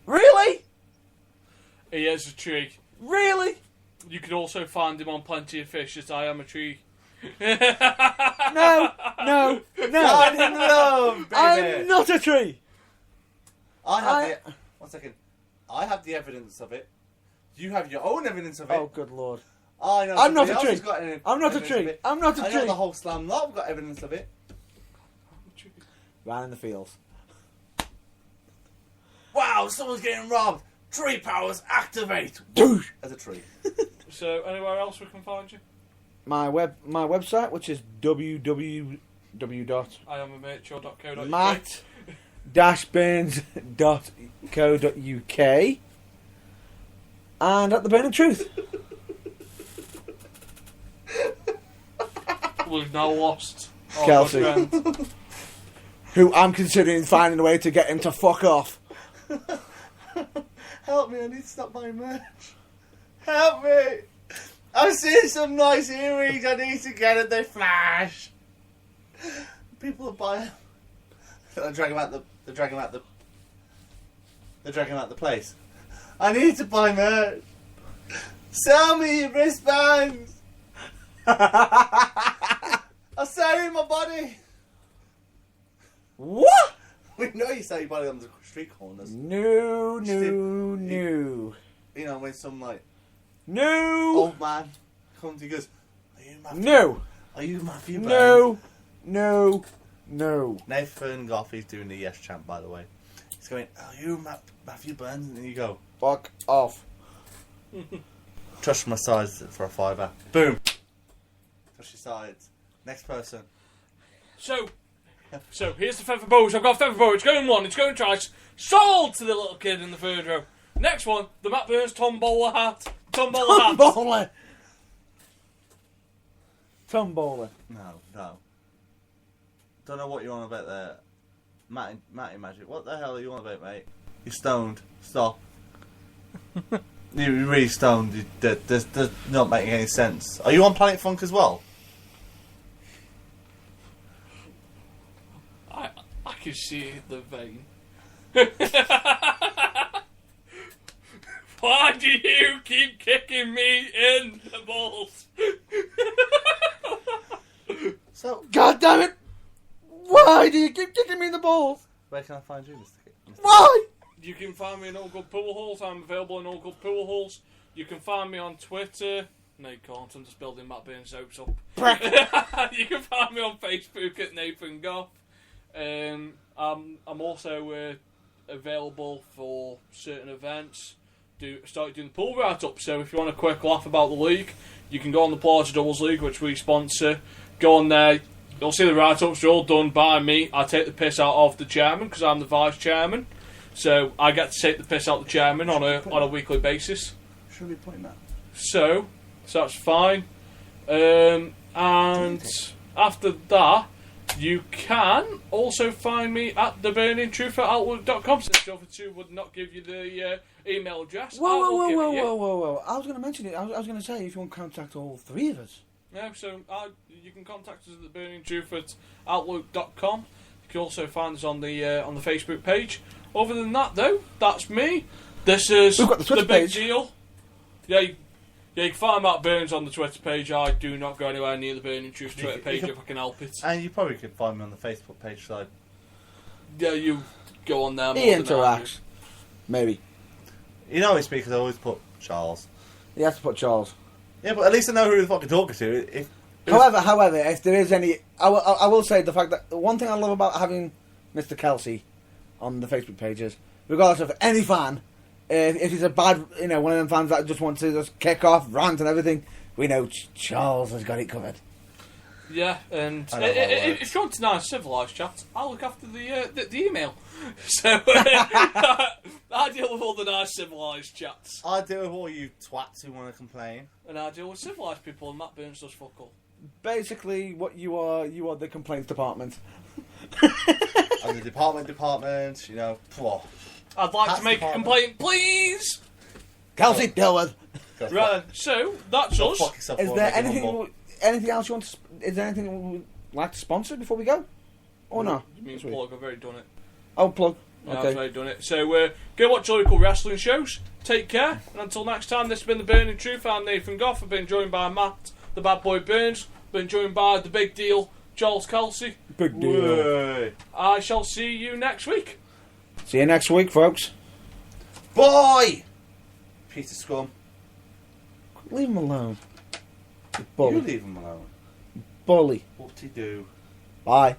Really? He is a tree. Really? You can also find him on Plenty of Fish as I Am a Tree. No. God in love, baby. I'm not a tree. One second. I have the evidence of it. You have your own evidence of it. Oh, good lord. I know I'm not a somebody else tree. has got I'm not a evidence of tree. it. I'm not a I know tree. the whole slam lot have got evidence of it. Ran in the fields. Wow, someone's getting robbed. Tree powers activate. Douche. As a tree. So, anywhere else we can find you? My website, which is www.matt-burns.co.uk, and at The Burning Truth. We've now lost our Kelsey. good friend. Who I'm considering finding a way to get him to fuck off. Help me, I need to stop buying merch. Help me. I've seen some nice earrings I need to get and they flash. People are buying. They're dragging out the place. I need to buy merch. Sell me your wristbands. I'll sell you my body. What? We know you sell your body on the street corners. No. You know, when some like No. old man comes, he goes, "Are you Matthew? No. Are you Matthew Burns?" No. Nathan Goffey's doing the yes chant, by the way. He's going, "Are you Matthew Burns?" And you go, Fuck off. "Trust my size for a £5." Boom. Trust your sides. Next person. So here's the feather bow. I've got a feather bow. It's going one. It's going twice. Sold to the little kid in the third row. Next one, the Matt Burns Tombola hat. Tombola. No. Don't know what you're on about there. Matty Magic. What the hell are you on about, mate? You're stoned. Stop. You're really stoned. There's not making any sense. Are you on Planet Funk as well? I can see the vein. Why do you keep kicking me in the balls? So, God damn it! Why do you keep kicking me in the balls? where can I find you, Mr. Why? You can find me in All Good Pool Halls. I'm available in All Good Pool Halls. You can find me on Twitter. No, you can't. I'm just building Matt Burns hopes up. You can find me on Facebook at Nathan Goff. I'm also available for certain events. Started doing the pool write-up, so if you want a quick laugh about the league, you can go on the Plaza Doubles League, which we sponsor. Go on there. You'll see the write-ups are all done by me. I take the piss out of the chairman because I'm the vice chairman. So I get to take the piss out of the chairman on a weekly basis. Should we be putting that? So that's fine. And after that, you can also find me at theburningtruth@outlook.com. Since the other two would not give you the email address. Whoa. I was going to mention it. I was going to say if you want to contact all three of us. Yeah, so you can contact us at theburningtruth@outlook.com. You can also find us on the Facebook page. Other than that, though, that's me. This is We've got the Twitter big page. deal. Yeah, you can find Matt Burns on the Twitter page. I do not go anywhere near the Burning Truth Twitter page if I can help it. And you probably could find me on the Facebook page, so... Yeah, you go on there. He interacts. Maybe. You know it's because I always put Charles. He has to put Charles. Yeah, but at least I know who the fuck I'm talking to. However, if there is any... I will say the fact that... The one thing I love about having Mr. Kelsey on the Facebook pages, regardless of any fan, if he's a bad... You know, one of them fans that just wants to just kick off, rant and everything, we know Charles has got it covered. Yeah, and if you want a nice civilised chat, I'll look after the email. So I deal with all the nice civilised chats. I deal with all you twats who want to complain. And I deal with civilised people, and Matt Burns does fuck all. Basically, what you are the complaints department. And the department, you know. Whoa. I'd like to make a complaint, please! Kelsey, deal with. Right, so that's us. Is there anything else you want to... Is there anything we would like to sponsor before we go? Or no? You mean plug? I've already done it. Oh, plug. Yeah, Okay. I've already done it. So go watch local wrestling shows. Take care. And until next time, this has been The Burning Truth. I'm Nathan Goff. I've been joined by Matt, the bad boy Burns. Been joined by the big deal, Charles Kelsey. Big deal. Whoa. I shall see you next week. See you next week, folks. Boy! Piece of scum. Leave him alone. You Bully. leave him alone. Bully. What to do? Bye.